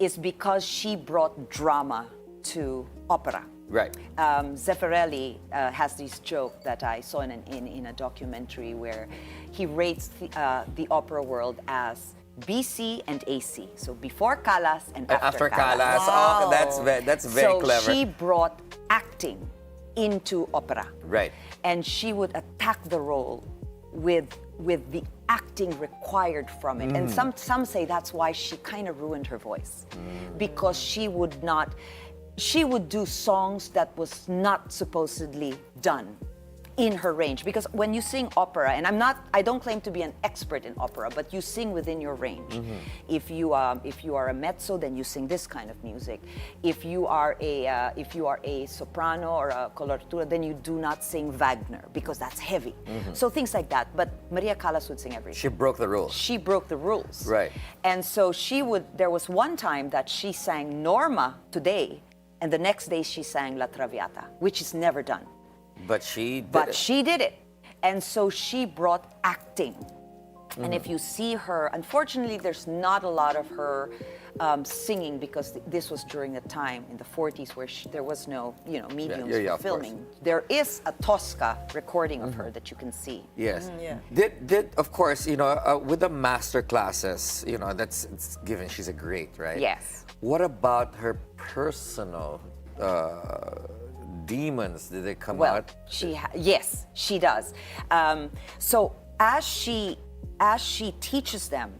is because she brought drama to opera. Right. Zeffirelli has this joke that I saw in a documentary where he rates the opera world as BC and AC, so before Callas and after Callas. Oh, that's very clever. So she brought acting into opera. Right. And she would attack the role with the acting required from it. And some say that's why she kind of ruined her voice. Because she would do songs that was not supposedly done in her range. Because when you sing opera, and I don't claim to be an expert in opera, but you sing within your range. If you are a mezzo, then you sing this kind of music. If you are a soprano or a coloratura, then you do not sing Wagner because that's heavy. So things like that. But Maria Callas would sing everything. She broke the rules. She broke the rules. Right. And so there was one time that she sang Norma today, and the next day she sang La Traviata, which is never done. But she did it. And so she brought acting. And if you see her, unfortunately, there's not a lot of her singing because this was during the time in the 40s where there was no, mediums for filming. There is a Tosca recording of her that you can see. Yes. Did of course, with the master classes, it's given she's a great, right? Yes. What about her personal demons? Did they come out? Yes, she does. So as she teaches them,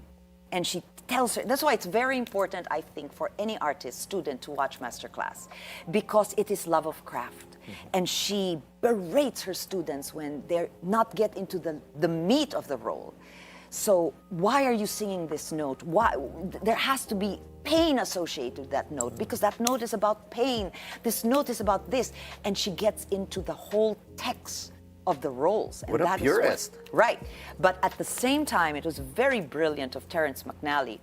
and she tells her, that's why it's very important, I think, for any artist, student to watch Masterclass, because it is love of craft. And she berates her students when they're not get into the meat of the role. So why are you singing this note? Why? There has to be pain associated with that note because that note is about pain. This note is about this. And she gets into the whole text of the roles. And what a purist. Right. But at the same time, it was very brilliant of Terrence McNally.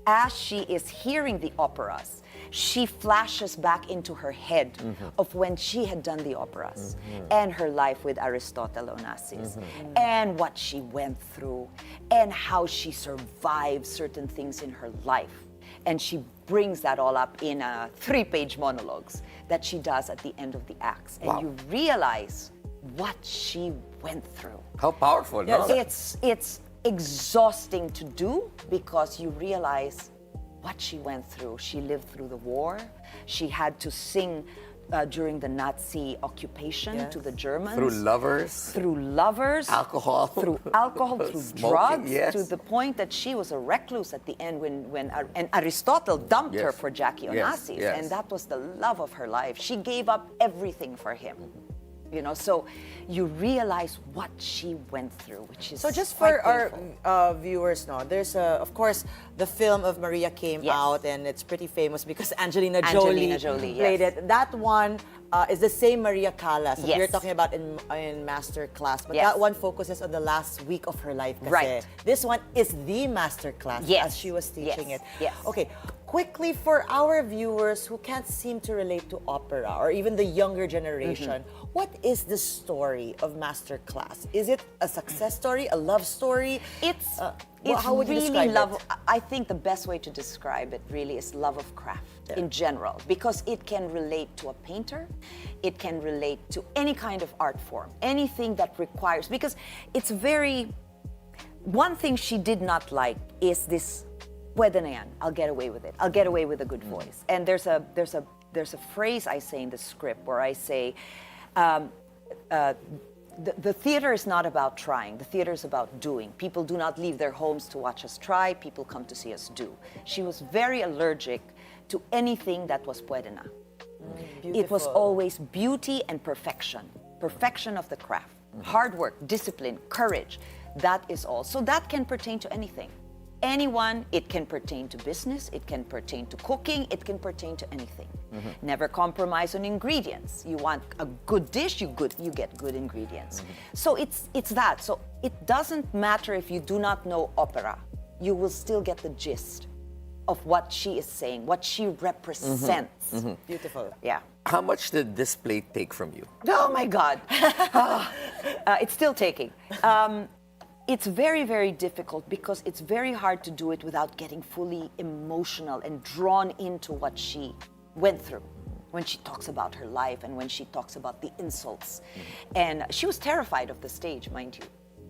As she is hearing the operas, she flashes back into her head of when she had done the operas and her life with Aristotle Onassis and what she went through and how she survived certain things in her life. And she brings that all up in 3-page monologues that she does at the end of the acts. And you realize what she went through. How powerful, no? It's exhausting to do because you realize what she went through. She lived through the war. She had to sing during the Nazi occupation to the Germans. Through lovers. Through lovers. Alcohol. Through alcohol, through Smoking, drugs, yes. to the point that she was a recluse at the end when and Aristotle dumped her for Jackie Onassis. Yes. And that was the love of her life. She gave up everything for him. You know, so you realize what she went through, which is So just quite for our painful. viewers, no, there's of course the film of Maria came out, and it's pretty famous because Angelina Jolie played it. That one is the same Maria Callas that we're talking about in Master Class, but that one focuses on the last week of her life. Kasi Right. This one is the Master Class as she was teaching it. Yes. Okay. Quickly, for our viewers who can't seem to relate to opera or even the younger generation, what is the story of Master Class? Is it a success story, a love story? It's how would you really describe love. it? I think the best way to describe it really is love of craft in general, because it can relate to a painter, it can relate to any kind of art form, anything that requires. Because it's very. One thing she did not like is this. Pwede na yan. I'll get away with it. I'll get away with a good voice. And there's a phrase I say in the script where I say, the theater is not about trying. The theater is about doing. People do not leave their homes to watch us try. People come to see us do. She was very allergic to anything that was pwede na. It was always beauty and perfection. Perfection of the craft. Hard work, discipline, courage. That is all. So that can pertain to anything. Anyone, it can pertain to business, it can pertain to cooking, it can pertain to anything. Never compromise on ingredients. You want a good dish, you get good ingredients. So it's that. So it doesn't matter if you do not know opera. You will still get the gist of what she is saying, what she represents. Beautiful. Yeah. How much did this play take from you? Oh my God. It's still taking. It's very, very difficult because it's very hard to do it without getting fully emotional and drawn into what she went through when she talks about her life and when she talks about the insults. And she was terrified of the stage, mind you.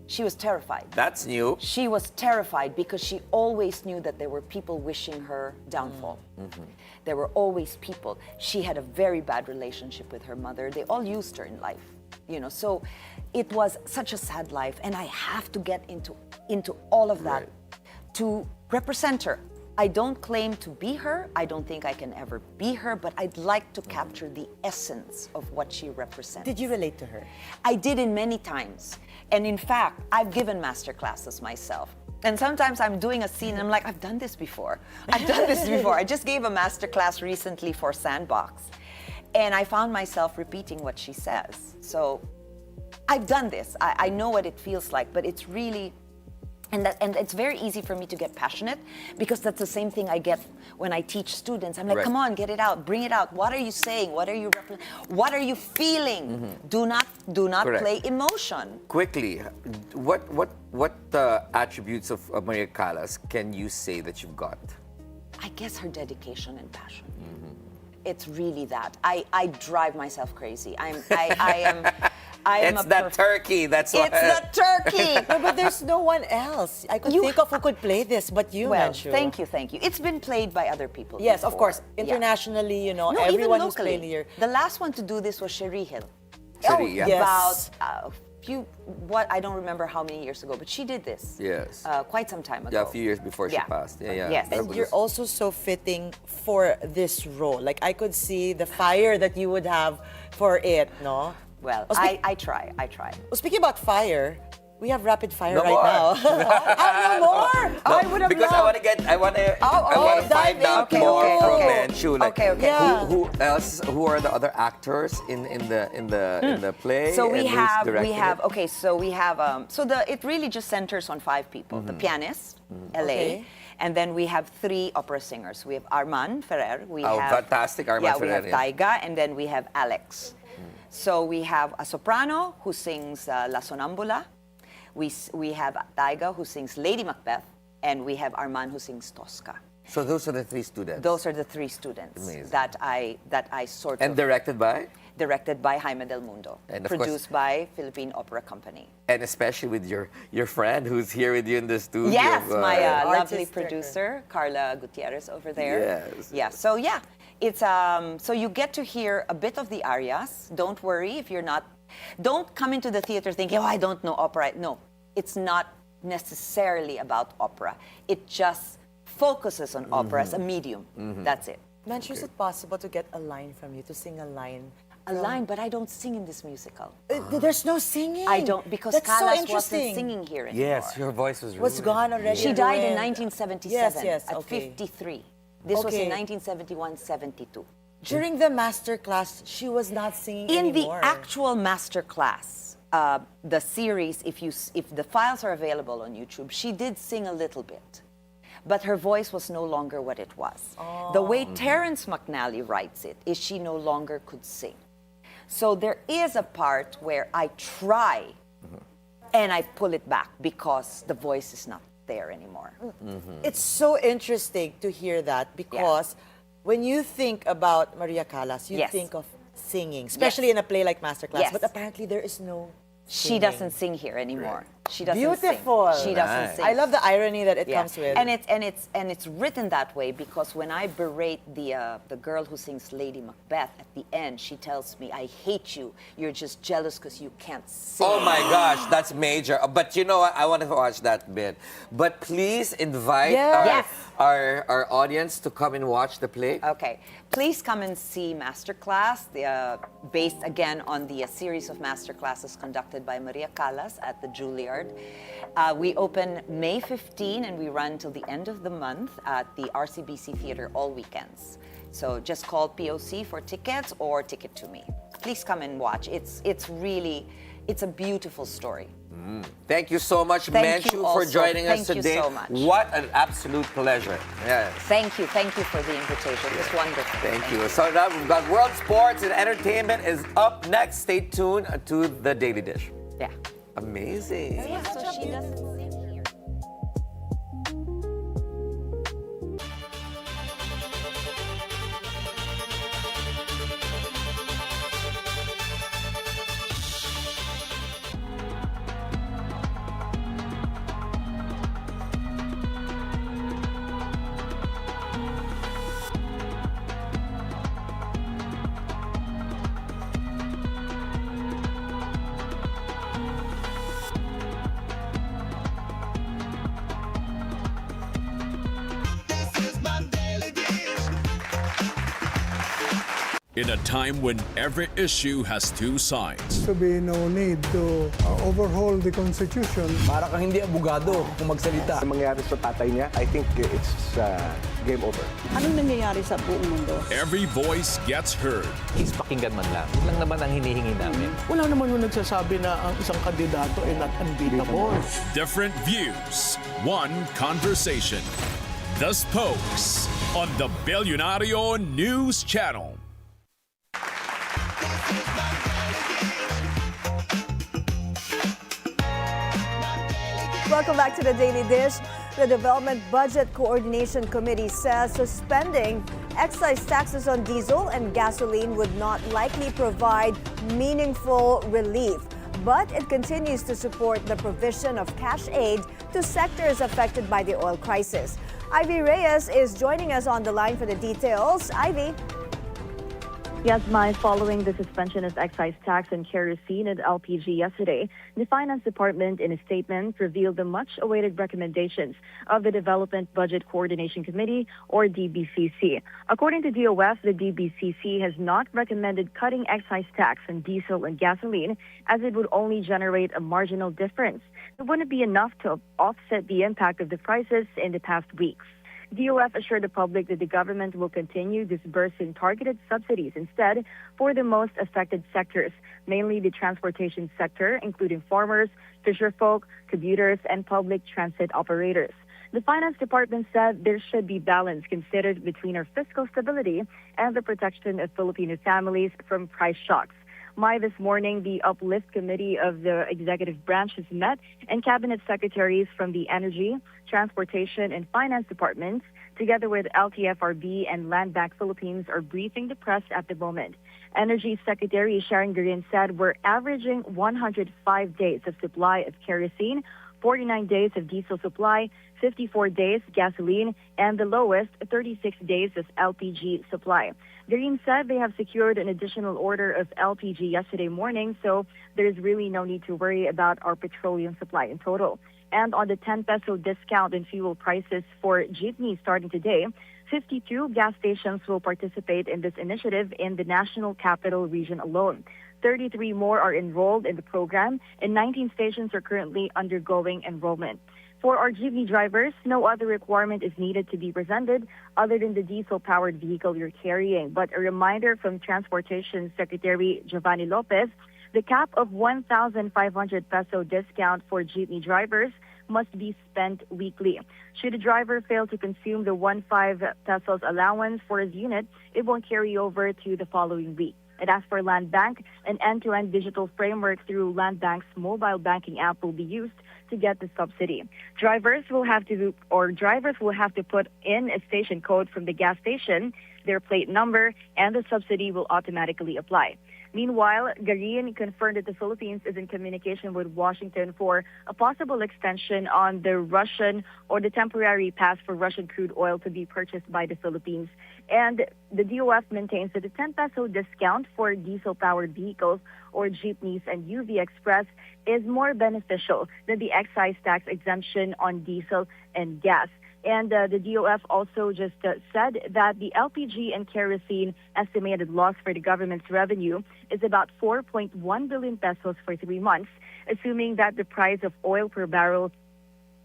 She was terrified. That's new. She was terrified because she always knew that there were people wishing her downfall. There were always people. She had a very bad relationship with her mother. They all used her in life. You know, so it was such a sad life, and I have to get into all of that to represent her. I don't claim to be her. I don't think I can ever be her, but I'd like to capture the essence of what she represents. Did you relate to her? I did in many times. And in fact, I've given master classes myself. And sometimes I'm doing a scene and I'm like, I've done this before. I've done this before. I just gave a master class recently for Sandbox. And I found myself repeating what she says. So I've done this. I know what it feels like, but it's really, and it's very easy for me to get passionate because that's the same thing I get when I teach students. I'm like, come on, get it out, bring it out. What are you saying? What are you what are you feeling? Do not play emotion. Quickly, what attributes of Maria Callas can you say that you've got? I guess her dedication and passion. It's really that. I drive myself crazy. I am. It's that turkey. That's why. It's the turkey. No, but there's no one else I could think of who could play this, but you, well, Menchu. thank you. It's been played by other people. Yes, before. of course. Internationally, you know, no, everyone even who's locally. playing here. The last one to do this was Cherie Hill. Cherie, yeah. Yes. About I don't remember how many years ago, but she did this. Yes. Quite some time ago. Yeah, a few years before she passed. Yeah. Yes. And you're also so fitting for this role. Like, I could see the fire that you would have for it, no? Well, I try. Well, speaking about fire, we have rapid fire No right more. now. No more? No, I would have because loved. I want to find out more from Menchu. Like, Okay. Who else? Who are the other actors in the play? So we and who's directing it? it really just centers on 5 people. The pianist, LA, and then we have 3 opera singers. We have Arman Ferrer. We have fantastic, Arman Ferrer. We have Taiga, and then we have Alex. So we have a soprano who sings La Sonambula. We have Taiga who sings Lady Macbeth, and we have Arman who sings Tosca. So those are the 3 students. Those are the 3 students Amazing. that I sort of. And directed by? directed by Jaime Del Mundo, And of produced by Philippine Opera Company. And especially with your friend who's here with you in the studio. Yes, my lovely Artist producer, Carla Gutierrez over there. Yes. Yeah, so yeah, it's so you get to hear a bit of the arias. Don't worry if you're not, don't come into the theater thinking, oh, I don't know opera. No, it's not necessarily about opera. It just focuses on opera as a medium. That's it. Menchu, is it possible to get a line from you, to sing a line? A line, but I don't sing in this musical. There's no singing. I don't, because That's so Callas wasn't interesting. singing here anymore. Yes, your voice was Was ruined. gone already. She died in ruined. 1977 Yes, at okay. 53. This was in Okay. 1971-72. During the master class, she was not singing In anymore. the actual master class, the series, if the files are available on YouTube, she did sing a little bit, but her voice was no longer what it was. The way Terrence McNally writes it is she no longer could sing. So there is a part where I try and I pull it back because the voice is not there anymore. It's so interesting to hear that because when you think about Maria Callas, you Yes. think of singing, especially in a play like Masterclass. Yes. But apparently there is no She doesn't sing here anymore. She doesn't Beautiful. sing. She doesn't sing. I love the irony that it comes with. And it's written that way because when I berate the girl who sings Lady Macbeth at the end, she tells me, "I hate you. You're just jealous because you can't sing." Oh my gosh, that's major. But you know what? I want to watch that bit. But please invite Yes. our audience to come and watch the play. Okay. Please come and see Masterclass, based again on the series of masterclasses conducted by Maria Callas at the Juilliard. We open May 15 and we run till the end of the month at the RCBC Theater all weekends. So just call POC for tickets or Ticket to Me. Please come and watch. It's a beautiful story. Thank you so much, Thank Menchu, you for also. joining us Thank you today. so much. What an absolute pleasure. Yes. Thank you for the invitation. It was wonderful. Thank you. So now we've got World Sports and Entertainment is up next. Stay tuned to The Daily Dish. Yeah. Amazing. So she doesn't sing here. In a time when every issue has two sides, To be no need to overhaul the Constitution. Para kang hindi abogado kung magsalita. Sa mangyari sa tatay niya, I think it's game over. Anong nangyayari sa buong mundo? every voice gets heard. Please pakinggan man lang. Yun lang naman ang hinihingi namin. Wala naman yung nagsasabi na ang isang kandidato ay not unbeatable. Different views, one conversation. The Spokes on the Bilyonaryo News Channel. Welcome back to the Daily Dish. The Development Budget Coordination Committee says suspending excise taxes on diesel and gasoline would not likely provide meaningful relief. But it continues to support the provision of cash aid to sectors affected by the oil crisis. Ivy Reyes is joining us on the line for the details. Ivy. Yes, Mai, following the suspension of excise tax on kerosene and LPG yesterday, the Finance Department in a statement revealed the much-awaited recommendations of the Development Budget Coordination Committee, or DBCC. According to DOF, the DBCC has not recommended cutting excise tax on diesel and gasoline as it would only generate a marginal difference. It wouldn't be enough to offset the impact of the prices in the past weeks. DOF assured the public that the government will continue disbursing targeted subsidies instead for the most affected sectors, mainly the transportation sector, including farmers, fisherfolk, commuters, and public transit operators. The Finance Department said there should be balance considered between our fiscal stability and the protection of Filipino families from price shocks. This morning, the Uplift Committee of the Executive Branch has met, and Cabinet Secretaries from the Energy, Transportation, and Finance Departments, together with LTFRB and Land Bank Philippines, are briefing the press at the moment. Energy Secretary Sharon Garin said we're averaging 105 days of supply of kerosene, 49 days of diesel supply, 54 days gasoline, and the lowest, 36 days of LPG supply. Garin said they have secured an additional order of LPG yesterday morning, so there's really no need to worry about our petroleum supply in total. And on the 10 peso discount in fuel prices for jeepneys starting today, 52 gas stations will participate in this initiative in the National Capital Region alone. 33 more are enrolled in the program, and 19 stations are currently undergoing enrollment. For our jeepney drivers, no other requirement is needed to be presented other than the diesel-powered vehicle you're carrying. But a reminder from Transportation Secretary Giovanni Lopez, the cap of 1,500 peso discount for jeepney drivers must be spent weekly. Should a driver fail to consume the 15 pesos allowance for his unit, it won't carry over to the following week. And as for Land Bank, an end-to-end digital framework through Land Bank's mobile banking app will be used to get the subsidy. Drivers will have to put in a station code from the gas station, their plate number, and the subsidy will automatically apply. Meanwhile, Garin confirmed that the Philippines is in communication with Washington for a possible extension on the Russian or the temporary pass for Russian crude oil to be purchased by the Philippines. And the DOF maintains that the 10 peso discount for diesel-powered vehicles or jeepneys and UV Express is more beneficial than the excise tax exemption on diesel and gas. And the DOF also just said that the LPG and kerosene estimated loss for the government's revenue is about 4.1 billion pesos for 3 months, assuming that the price of oil per barrel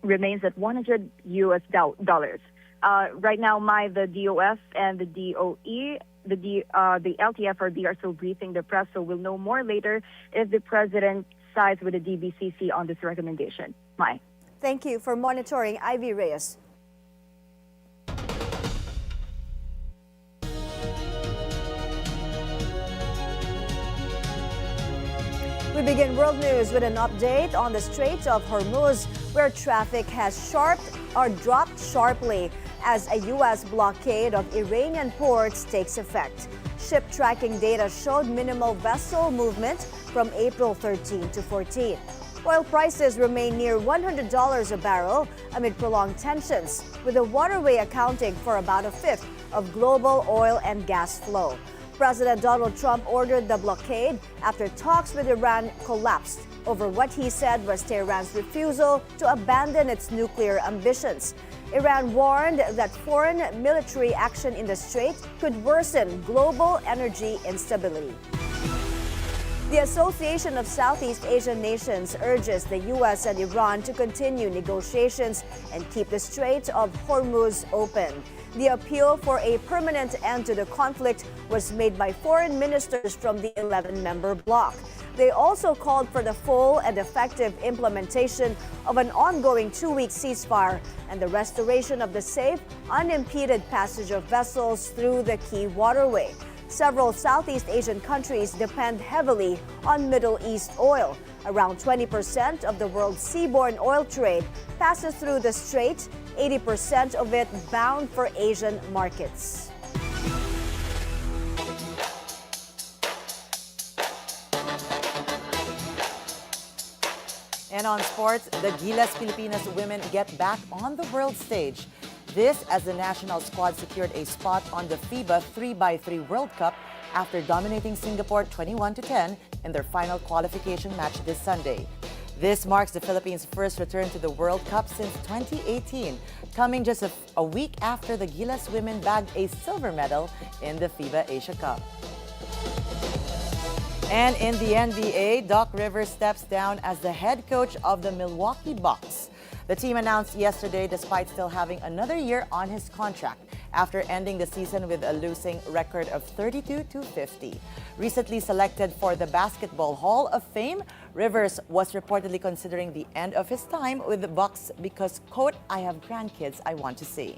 remains at $100 US. Right now, the DOF and the DOE, the LTFRB are still briefing the press, so we'll know more later if the president sides with the DBCC on this recommendation. Mai. Thank you for monitoring, Ivy Reyes. We begin world news with an update on the Strait of Hormuz, where traffic has dropped sharply as a U.S. blockade of Iranian ports takes effect. Ship tracking data showed minimal vessel movement from April 13 to 14. Oil prices remain near $100 a barrel amid prolonged tensions, with the waterway accounting for about a fifth of global oil and gas flow. President Donald Trump ordered the blockade after talks with Iran collapsed over what he said was Tehran's refusal to abandon its nuclear ambitions. Iran warned that foreign military action in the strait could worsen global energy instability. The Association of Southeast Asian Nations urges the U.S. and Iran to continue negotiations and keep the Strait of Hormuz open. The appeal for a permanent end to the conflict was made by foreign ministers from the 11-member bloc. They also called for the full and effective implementation of an ongoing 2-week ceasefire and the restoration of the safe, unimpeded passage of vessels through the key waterway. Several Southeast Asian countries depend heavily on Middle East oil. Around 20% of the world's seaborne oil trade passes through the strait, 80% of it bound for Asian markets. And on sports, the Gilas Pilipinas women get back on the world stage. This as the national squad secured a spot on the FIBA 3x3 World Cup after dominating Singapore 21-10 in their final qualification match this Sunday. This marks the Philippines' first return to the World Cup since 2018, coming just a week after the Gilas women bagged a silver medal in the FIBA Asia Cup. And in the NBA, Doc Rivers steps down as the head coach of the Milwaukee Bucks. The team announced yesterday despite still having another year on his contract after ending the season with a losing record of 32-50. Recently selected for the Basketball Hall of Fame, Rivers was reportedly considering the end of his time with the Bucks because, quote, "I have grandkids I want to see."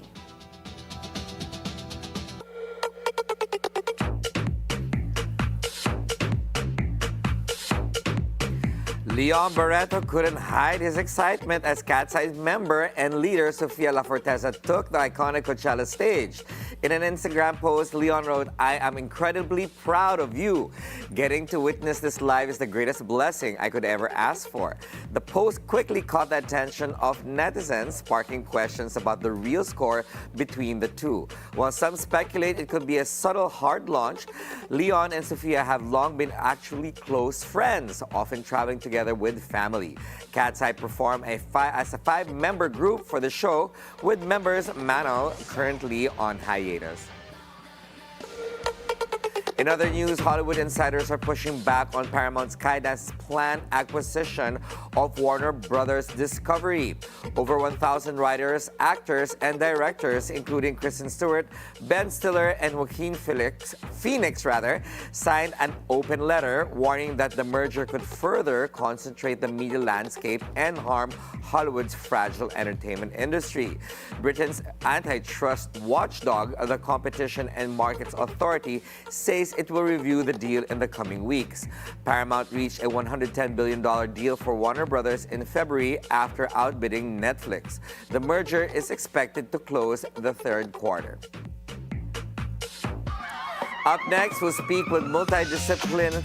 Leon Barreto couldn't hide his excitement as Cat's Eye member and leader Sofia La Forteza took the iconic Coachella stage. In an Instagram post, Leon wrote, "I am incredibly proud of you. Getting to witness this live is the greatest blessing I could ever ask for." The post quickly caught the attention of netizens, sparking questions about the real score between the two. While some speculate it could be a subtle hard launch, Leon and Sofia have long been actually close friends, often traveling together with family. Cat's Eye performed as a five-member group for the show, with members Mano currently on hiatus. In other news, Hollywood insiders are pushing back on Paramount Skydance's planned acquisition of Warner Brothers Discovery. Over 1,000 writers, actors, and directors, including Kristen Stewart, Ben Stiller, and Joaquin Phoenix, signed an open letter warning that the merger could further concentrate the media landscape and harm Hollywood's fragile entertainment industry. Britain's antitrust watchdog, the Competition and Markets Authority, says it will review the deal in the coming weeks. Paramount reached a $110 billion deal for Warner Brothers in February after outbidding Netflix. The merger is expected to close the third quarter. Up next, we'll speak with multidisciplinary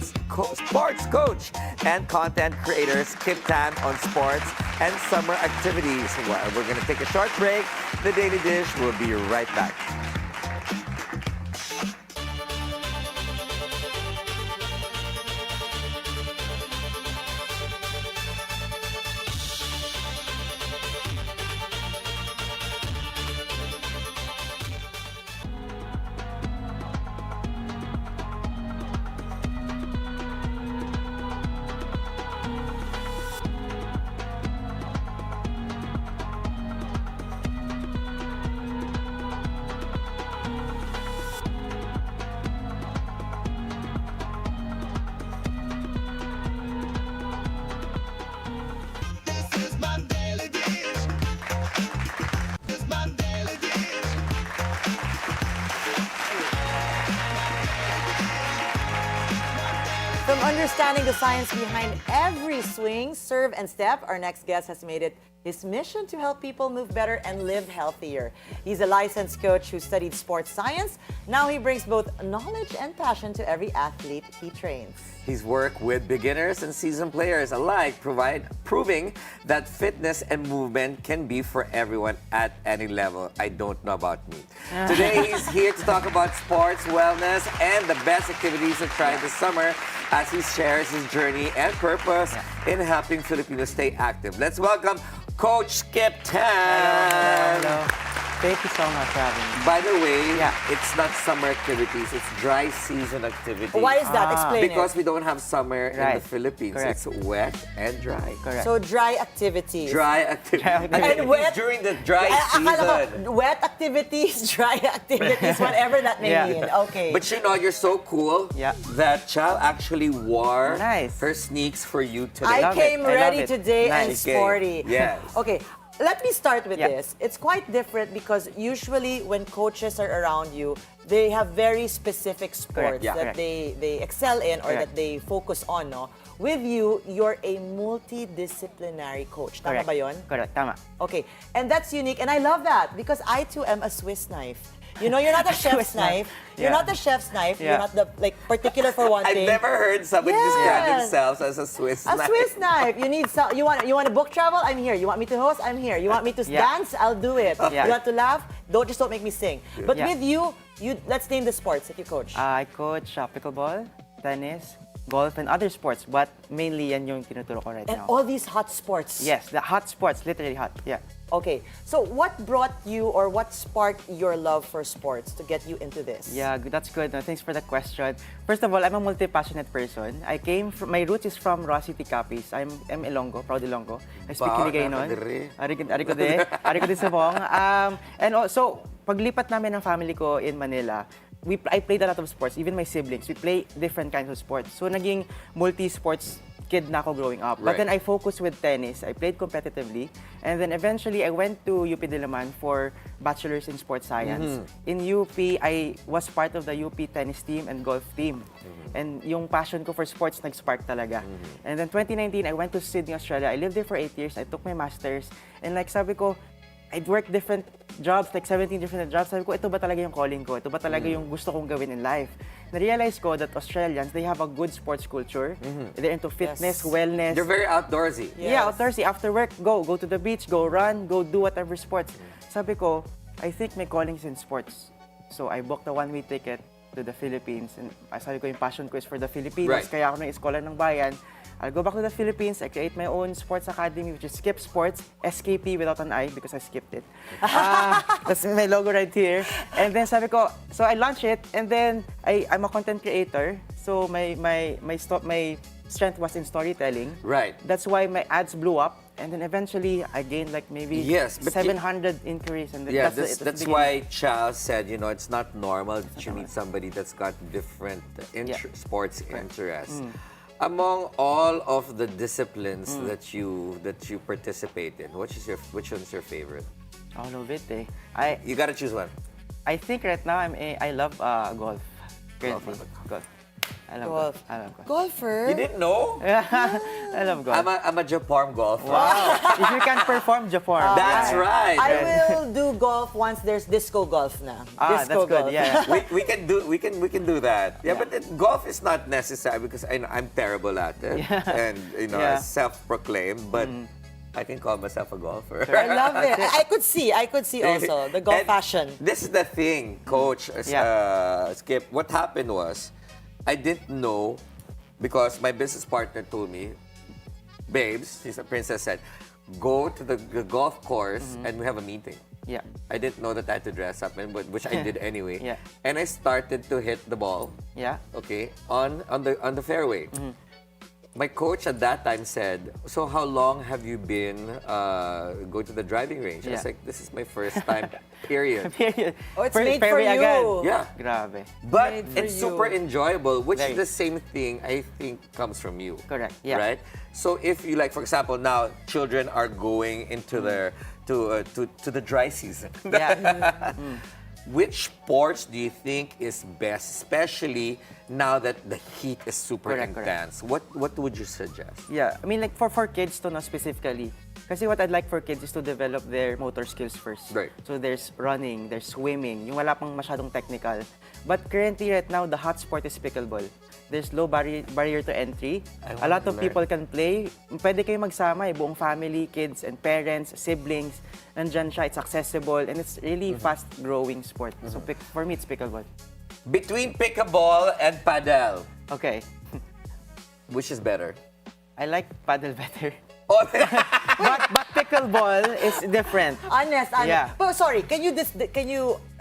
sports coach and content creator Skip Tan on sports and summer activities. Well, we're going to take a short break. The Daily Dish will be right back. From understanding the science behind every swing, serve, and step, our next guest has made it his mission to help people move better and live healthier. He's a licensed coach who studied sports science. Now he brings both knowledge and passion to every athlete he trains. His work with beginners and seasoned players alike proving that fitness and movement can be for everyone at any level. I don't know about me. Today, he's here to talk about sports, wellness, and the best activities to try this summer as he shares his journey and purpose in helping Filipinos stay active. Let's welcome Coach Skip Tan. Hello. Thank you so much for having me. By the way, it's not summer activities, it's dry season activities. Why is that? Explain Because it. we don't have summer in the Philippines. Correct. It's wet and dry. Correct. So dry activities. Dry activities. And wet, during the dry season. Wet activities, dry activities, whatever that may mean. Okay. But you know, you're so cool that Chal actually wore her sneaks for you today. I came ready today and sporty. Yes. Okay. Let me start with this. It's quite different because usually when coaches are around you, they have very specific sports that they excel in or that they focus on. No? With you, you're a multidisciplinary coach. Tama ba yun? Correct, tama. Okay. And that's unique. And I love that because I too am a Swiss knife. You know, you're not a chef's knife. You're not a chef's knife. You're not the particular for one thing. I've never heard somebody describe themselves as a Swiss knife. A Swiss knife. You need you want to book travel? I'm here. You want me to host? I'm here. You want me to dance? I'll do it. You want to laugh? Don't make me sing. But with you, let's name the sports that you coach. I coach pickleball, tennis, golf, and other sports, but mainly yan yung tinuturo ko right now. And all these hot sports. Yes, the hot sports, literally hot. Yeah. Okay, so what brought you or what sparked your love for sports to get you into this? Yeah, that's good. Thanks for the question. First of all, I'm a multi-passionate person. My roots is from Roa City, Capiz. I'm Ilonggo, proud Ilonggo. I speak Hiligaynon. Ari ko din sabong. And also, paglipat namin ng family ko in Manila, I played a lot of sports, even my siblings. We play different kinds of sports. So, naging multi-sports kid na ako growing up. But Right. then I focused with tennis. I played competitively. And then eventually, I went to UP Diliman for Bachelor's in Sports Science. In UP, I was part of the UP tennis team and golf team. And yung passion ko for sports nag-spark talaga. And then 2019, I went to Sydney, Australia. I lived there for 8 years. I took my master's. And like sabi ko, I'd worked different jobs, like 17 different jobs. Sabi ko, ito ba talaga yung calling ko? Ito ba talaga yung gusto kong gawin in life? Na-realize ko that Australians, they have a good sports culture. They're into fitness, wellness. They're very outdoorsy. Yeah, outdoorsy. After work, go to the beach, go run, go do whatever sports. Sabi ko, I think my calling's in sports. So I booked a one-way ticket to the Philippines. And sabi ko, yung passion ko is for the Philippines. Right. Kaya ako ng Eskwela ng Bayan. I'll go back to the Philippines. I create my own sports academy, which is Skip Sports, SKP without an I because I skipped it. That's my logo right here. And then sabi ko, so I launched it, and then I'm a content creator. So my strength was in storytelling. Right. That's why my ads blew up. And then eventually, I gained like maybe Yes, but 700 inquiries. And Yeah, that's that's why Chal said, you know, it's not normal that you meet somebody that's got different sports interests. Among all of the disciplines that you participate in, which one's your favorite? All of it, eh. You gotta choose one. I think right now I love golf. Currently, golf. I love golf. I love golf. Golfer? You didn't know? I love golf. I'm a Japarm golfer. Wow. If you can perform Japarm. That's right. I will do golf once there's disco golf na. That's Disco good. golf. Yeah. we can do that. Yeah, but golf is not necessary because I'm terrible at it, and self-proclaimed, but I can call myself a golfer. I love it. I could see also the golf passion. This is the thing, Coach Skip. What happened was, I didn't know because my business partner told me, babes, she's a princess, said, go to the golf course and we have a meeting. Yeah. I didn't know that I had to dress up, which I did anyway. Yeah. And I started to hit the ball. Yeah. Okay, on the fairway. My coach at that time said, so how long have you been going to the driving range? I was like, this is my first time, period. Oh, it's made for you. Agad. Yeah. Grabe. But it's you. super enjoyable, which Very. is the same thing I think comes from you. Correct. Yeah. Right? So if you like, for example, now children are going into their to the dry season. Yeah. Which sports do you think is best, especially now that the heat is super intense? What would you suggest? Yeah, I mean like for kids to know specifically. Kasi what I'd like for kids is to develop their motor skills first. Right. So there's running, there's swimming, yung wala pang masyadong technical. But currently right now, the hot sport is pickleball. There's low barrier to entry. A lot of people can play. Pwede kayo magsama, buong family, kids and parents, siblings. Nandyan siya, it's accessible, and it's really fast-growing sport. So for me, it's pickleball. Between pickleball and padel, Okay. which is better? I like paddle better. Oh, But pickleball is different. Honest. Yeah. But sorry, can you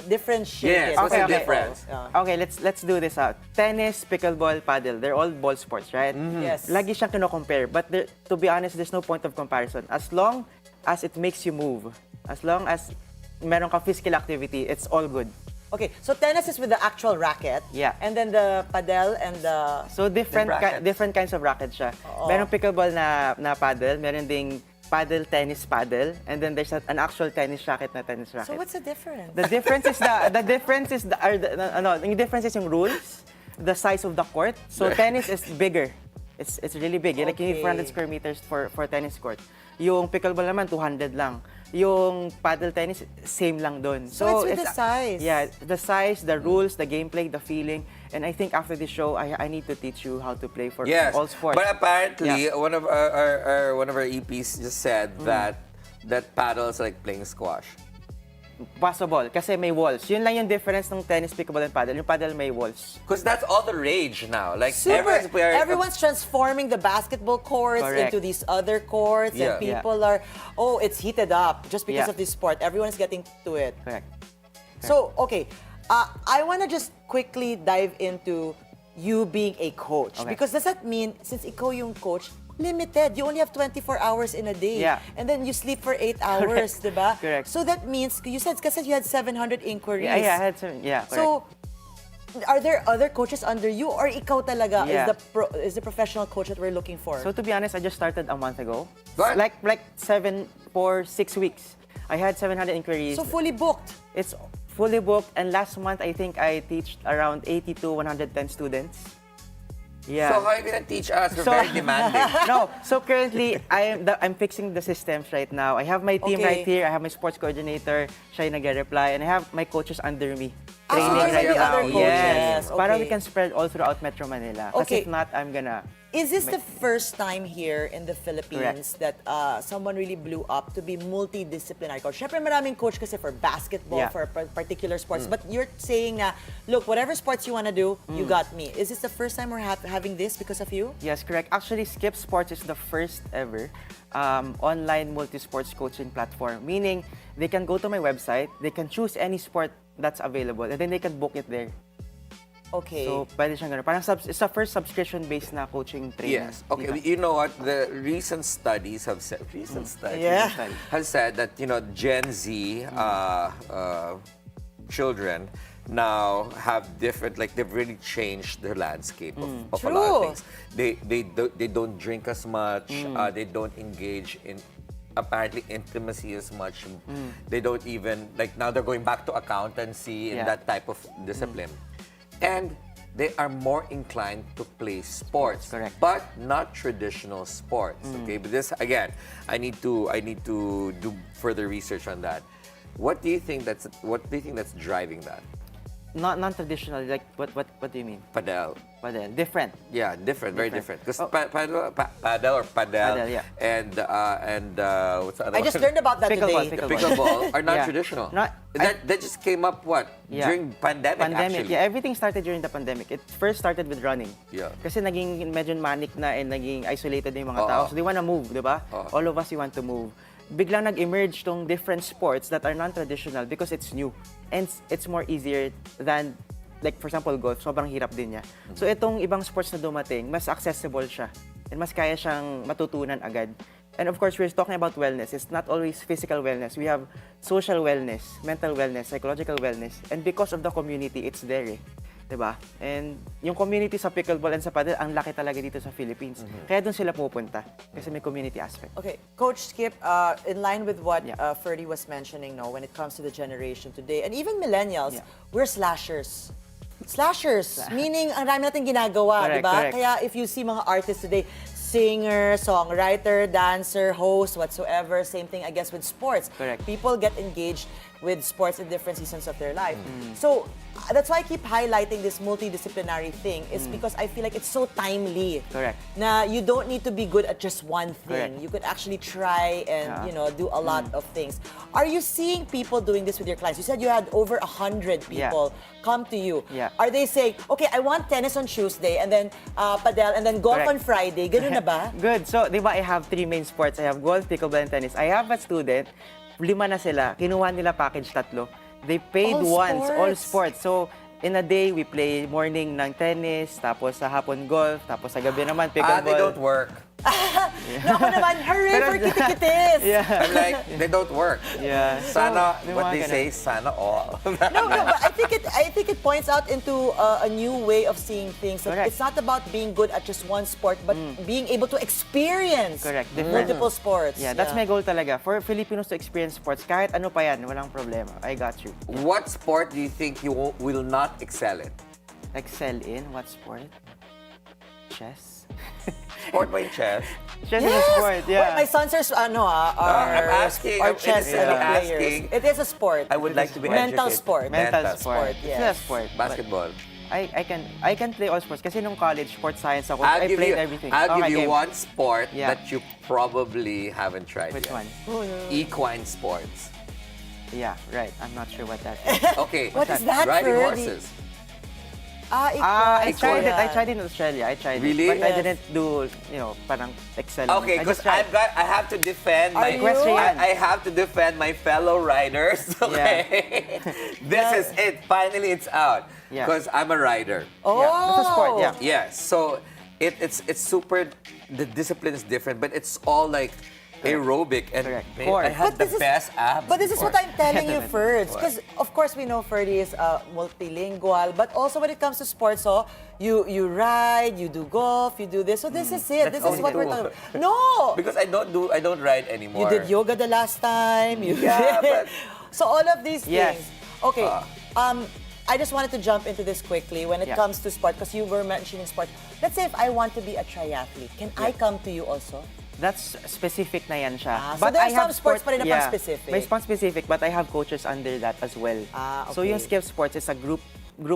differentiate Yes, it? what's the Okay. difference? Okay, let's do this out. Tennis, pickleball, paddle, they're all ball sports, right? Yes. Lagi siyang kino-compare, but to be honest, there's no point of comparison. As long as it makes you move, as long as meron ka physical activity, it's all good. Okay, so tennis is with the actual racket. Yeah. And then the padel and the... So different different kinds of rackets siya. Meron pickleball na paddle, meron ding paddle, tennis paddle, and then there's an actual tennis racket na tennis racket. So what's the difference? The difference is yung difference is yung rules, the size of the court. So tennis is bigger. It's really big. Like you need 400 square meters for tennis court. Yung pickleball naman 200 lang. Yung paddle tennis same lang doon. So it's with the size. Yeah, the size, the rules, the gameplay, the feeling. And I think after this show, I need to teach you how to play for all sports. But apparently, one of our EPs just said that paddle is like playing squash. Possible, kasi may walls. Yun lang yung difference ng tennis, pickleball, and paddle. Yung paddle may walls. Because that's all the rage now. Like everyone's transforming the basketball courts into these other courts, and people are, it's heated up just because of this sport. Everyone's getting to it. Correct. So, okay, I want to just quickly dive into you being a coach. Okay. Because does that mean, since ikaw yung coach, limited. You only have 24 hours in a day. Yeah. And then you sleep for 8 hours, diba? Correct. So that means, you said, kasi you had 700 inquiries. Yeah, I had some, correct. So, Are there other coaches under you, or ikaw talaga Yeah. is the professional coach that we're looking for? So to be honest, I just started a month ago. What? Like 6 weeks. I had 700 inquiries. So fully booked. It's fully booked, and last month I think I teached around 80 to 110 students. Yeah. So how are you gonna teach us? We're very demanding. No, so currently I'm fixing the systems right now. I have my team right here. I have my sports coordinator, siya yung nag-reply, and I have my coaches under me. Training so right the now. other coaches. Yes. Para Okay. we can spread all throughout Metro Manila. Kasi Okay. if not, I'm gonna... Is this the first time here in the Philippines that someone really blew up to be multidisciplinary coach? Siyempre maraming coach kasi for basketball, Yeah. for particular sports. But you're saying na, look, whatever sports you want to do, you got me. Is this the first time we're having this because of you? Yes, correct. Actually, Skip Sports is the first ever online multi-sports coaching platform. Meaning, they can go to my website, they can choose any sport that's available, and then they can book it there. Okay. So, pwede siyang ganun. Parang it's the first subscription-based na coaching training. Yes. Okay. You know what? The recent studies have said. Yeah. Has said that Gen Z children now have different, like they've really changed the landscape of a lot of things. They don't drink as much. They don't engage in apparently intimacy as much. They don't even now they're going back to accountancy and that type of discipline. And they are more inclined to play sports, correct, but not traditional sports. Okay, but this again, I need to do further research on that. What do you think that's driving that? Not non-traditional. Like what do you mean? Padel. Different. Yeah, different, very different. Because padel, yeah. and what's the other I one? just learned about that today. Pickleball are not Yeah. traditional. Not- That just came up during pandemic actually. Yeah, everything started during the pandemic. It first started with running. Yeah. Kasi naging medyo manic na and naging isolated na yung mga Oo. tao. So they wanna move, di ba? All of us, we want to move. Biglang nag-emerge tong different sports that are non-traditional because it's new. And it's more easier than, like for example, golf. Sobrang hirap din niya. So itong ibang sports na dumating, mas accessible siya. And mas kaya siyang matutunan agad. And of course, we're talking about wellness. It's not always physical wellness. We have social wellness, mental wellness, psychological wellness. And because of the community, it's there eh. Diba? And yung community sa pickleball and sa padel, ang laki talaga dito sa Philippines. Kaya doon sila pupunta. Kasi may community aspect. Okay, Coach Skip, in line with what Ferdi was mentioning, when it comes to the generation today, and even millennials, we're slashers. Slashers, meaning ang dami natin ginagawa, Correct, di ba? correct. Kaya if you see mga artists today, singer, songwriter, dancer, host, whatsoever, same thing I guess with sports. Correct. People get engaged with sports in different seasons of their life. So that's why I keep highlighting this multidisciplinary thing is because I feel like it's so timely. Correct. Na you don't need to be good at just one thing. Correct. You could actually try and do a lot of things. Are you seeing people doing this with your clients? You said you had over 100 people come to you. Yeah. Are they saying, okay, I want tennis on Tuesday and then padel and then golf Correct. on Friday? Ganun na ba? Good. So, di ba, I have 3 main sports. I have golf, pickleball, and tennis. I have a student, 5 na sila. Kinuha nila package 3. They paid once, all sports. So, in a day, we play morning ng tennis, tapos sa hapon golf, tapos sa gabi naman pickleball. They don't work. Naku naman, hooray for kikikitis! I'm like, they don't work. Yeah. Sana, So, what they ganun. say, sana all. No, but I think it points out into a new way of seeing things. That Correct. it's not about being good at just one sport, but being able to experience Correct. multiple sports. Yeah, that's my goal talaga. For Filipinos to experience sports, kahit ano pa yan, walang problema. I got you. What sport do you think you will not excel in? Excel in? What sport? Chess? Sport by chess? Chess is a sport, yeah. Wait, my sons are I'm asking. are chess I'm players. asking. It is a sport. I would like to be Mental educated. sport. Mental Mental sport. yes. It's a sport. but Basketball. I can play all sports. Kasi nung college, sports science ako. I'll I give played you, everything. I'll Okay, give you game. one sport Yeah. that you probably haven't tried Which yet. one? Equine sports. Yeah, right. I'm not sure what that is. Okay. What is that, Riding Ferdi? horses. I tried it. Equine. I tried it in Australia. I tried Really? it. But I Yes. didn't do, parang excel. Okay, because I have to defend Are my you? Equestrian. I have to defend my fellow riders. Okay, this is it. Finally, it's out. Yeah. Because I'm a rider. Oh, Yeah, it's a sport, yeah. Yes. So it's super. The discipline is different, but it's all like aerobic, and man, I had But the best abs. But this is what before. I'm telling you, Ferds. Because, of course, we know Ferdi is multilingual. But also when it comes to sports, you ride, you do golf, you do this. So this is it. That's This is what we're only talking two. No! Because I don't ride anymore. You did yoga the last time. Yeah, but... So all of these Yes. things. Okay. I just wanted to jump into this quickly when it comes to sport, because you were mentioning sport. Let's say if I want to be a triathlete, can I come to you also? That's specific na yan siya. So there are I have some sports pa rin na pang-specific. May pang-specific, but I have coaches under that as well. Okay. So yung Skip Sports is a group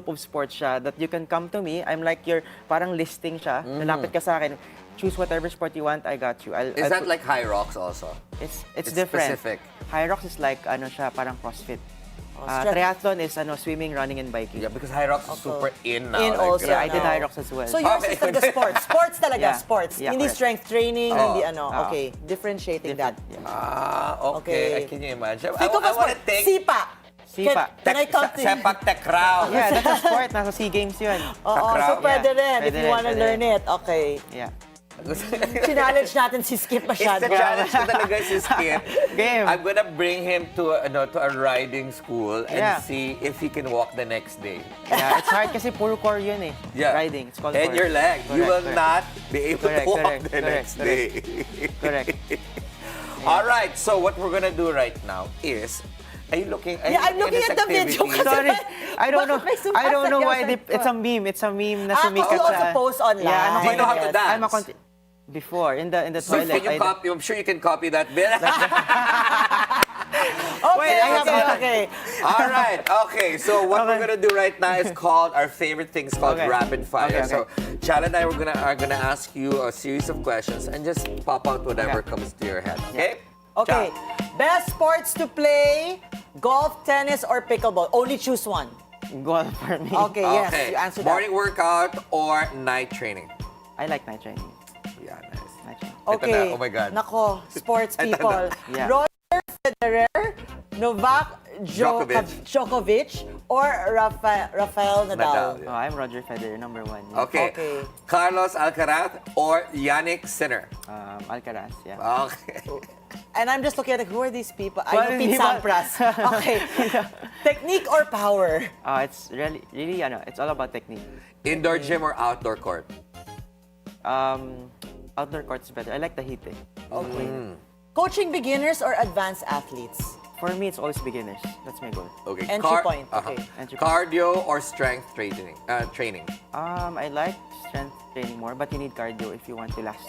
of sports siya that you can come to me. I'm like your parang listing siya. Lalapit ka sa akin. Choose whatever sport you want, I got you. Is that like High Rocks also? It's different. Specific. High Rocks is like ano siya, parang CrossFit. Triathlon is swimming, running, and biking. Yeah, because High Rocks is super in now. In also. Yeah, I did High Rocks as well. So yours is talaga sports. Sports talaga, sports. Yeah, Hindi correct. strength training, hindi ano. Oh. Okay, differentiating that. Okay. Can you imagine? Think of a sport. Sipa. Can I come to you? Sepak takraw. Yeah, that's a sport. Nasa SEA Games yun. So pwede rin if you want to pwede learn it. Okay. Yeah. Challenge natin si Skip masyado. It's the challenge ko talaga si Skip. Game. I'm gonna bring him to a riding school and see if he can walk the next day. Yeah, it's hard kasi puro core yun eh. Yeah. Riding. It's called And core. your leg. You will not be able to walk the next day. Correct. All right, so what we're gonna do right now is, are you looking? I'm looking at the video. Sorry, I don't know. Bakit I don't know why may it's a meme. It's a meme na You sumikat also sa. post online. Yeah, Do you know how to dance? I'm a before in the So toilet. can you copy? I'm sure you can copy that bit. Okay. All right. Okay. So what we're gonna do right now is called our favorite things called rapid fire. Okay. So Chal and I are gonna ask you a series of questions and just pop out whatever comes to your head. Okay. Okay. Chal. Best sports to play: golf, tennis, or pickleball. Only choose one. Golf for me. Okay. Yes. You answer that. Morning workout or night training? I like night training. Yeah, nice. Night training. Okay. Ito na. Oh my God. Nako, sports Ito na. people. Yeah. Roger Federer, Novak Djokovic, or Rafael Nadal. Oh, I'm Roger Federer, number 1. Okay. Carlos Alcaraz or Yannick Sinner? Alcaraz, yeah. Okay. And I'm just looking at who are these people? I Well, know Pete hindi ba- Sampras. Okay. Technique or power? It's really, it's all about technique. Indoor gym or outdoor court? Outdoor court's better. I like the heat eh. Okay. Coaching beginners or advanced athletes? For me, it's always beginners. That's my goal. Okay. Entry point. Okay. Entry point. Cardio or strength training? I like strength training more, but you need cardio if you want to last.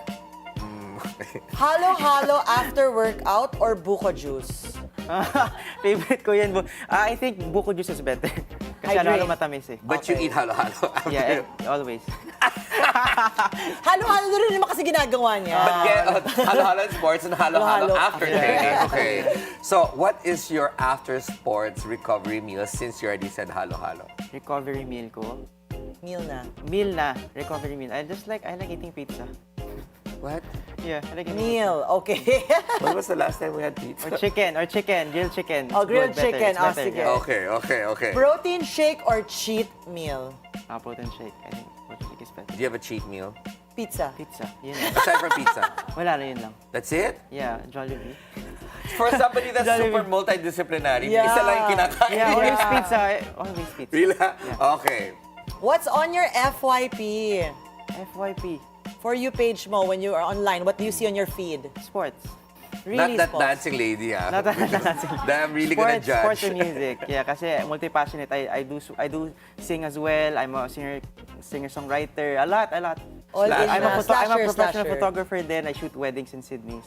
Halo-halo after workout or buko juice? Favorite ko yan. I think buko juice is better. Kasi halo matamis eh. But you eat halo-halo after. Yeah, always. Halo-halo na rin naman kasi ginagawa niya. But halo-halo in sports and halo-halo after training. Okay. So, what is your after sports recovery meal since you already said halo-halo? Recovery meal ko? Meal na. Recovery meal. I like eating pizza. What? Yeah, I like eating Meal. Okay. When was the last time we had pizza? Or chicken, grilled chicken. Oh, grilled Good, better. chicken. It's Oh, better, sige. yeah. Okay. Protein shake or cheat meal? Protein shake. I think protein shake is better. Do you have a cheat meal? Pizza. Yun. Aside from pizza? Wala na yun lang. That's it? Yeah, Jollibee. For somebody that's super multidisciplinary, Yeah. isa lang yung kinakain. Yeah, always pizza. Always pizza. Really? Yeah. Okay. What's on your FYP? FYP. For you page mo, when you are online, what do you see on your feed? Sports. Really Not that sports. dancing lady, ah. Not that dancing. That I'm really gonna judge. Sports and music. Yeah, kasi multi-passionate. I do sing as well. I'm a singer-songwriter. A lot. All in I'm a professional slasher. photographer then. I shoot weddings in Sydney.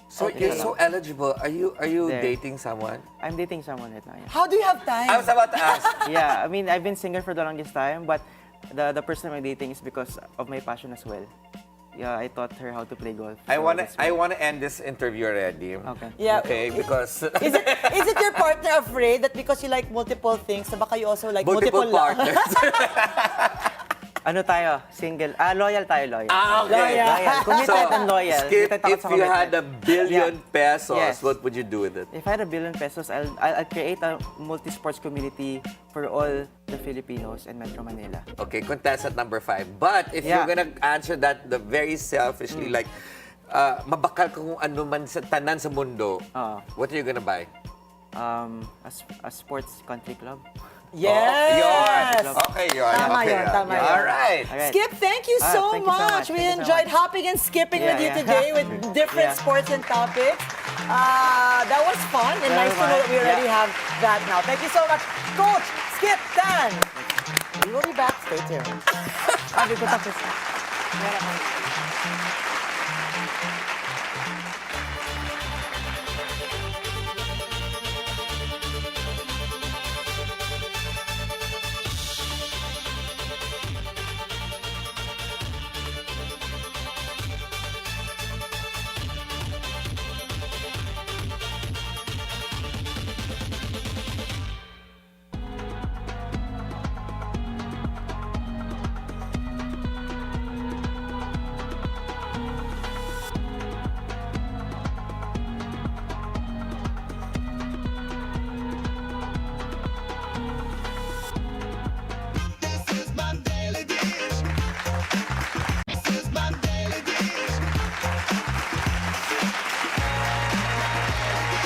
So you're so eligible. Are you There. dating someone? I'm dating someone right now. Yeah. How do you have time? I was about to ask. Yeah, I mean, I've been singer for the longest time, but the person I'm dating is because of my passion as well. Yeah, I taught her how to play golf. I So wanna end this interview already. Okay. Yeah. Okay, because Is it your partner afraid that because you like multiple things, na baka you also like multiple partners. Ano tayo? Single. Loyal tayo, loyal. Okay. Loyal. Committed So, and loyal. Skip, Committed ako if sa you commitment. had $1 billion pesos, Yes. what would you do with it? If I had $1 billion pesos, I'll create a multi-sports community for all the Filipinos in Metro Manila. Okay, contestant number 5. But if you're gonna answer that very selfishly, like, mabakal ka kung ano man sa tanan sa mundo, what are you gonna buy? A sports country club. Yes! Okay, yun. Tama okay, yun, tama yun. All right. Skip, thank you so thank you so much. much. We Thank you so enjoyed much. hopping and skipping with you today with different sports and topics. That was fun and nice to know that we already have that now. Thank you so much, Coach Skip Dan. We will be back. Stay tuned. Sabi ko tapos na.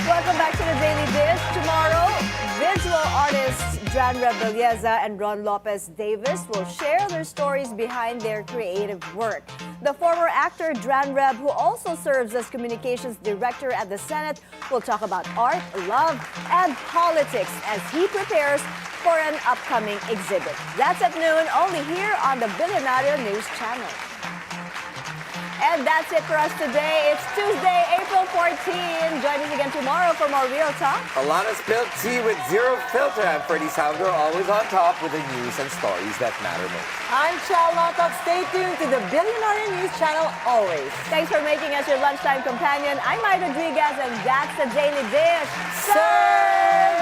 Welcome back to the Daily Dish. Tomorrow, visual artists Jan Rebelleza and Ron Lopez Davis will share their stories behind their creative work. The former actor Dran Reb, who also serves as communications director at the Senate, will talk about art, love, and politics as he prepares for an upcoming exhibit. That's at noon, only here on the Bilyonaryo News Channel. And that's it for us today. It's Tuesday, April 14. Join us again tomorrow for more Real Talk. A lot of spilled tea with zero filter. I'm Ferdi Salvador, always on top with the news and stories that matter most. I'm Chal Lontoc. Stay tuned to the Bilyonaryo News Channel always. Thanks for making us your lunchtime companion. I'm Mai Rodriguez, and that's the Daily Dish. Serve!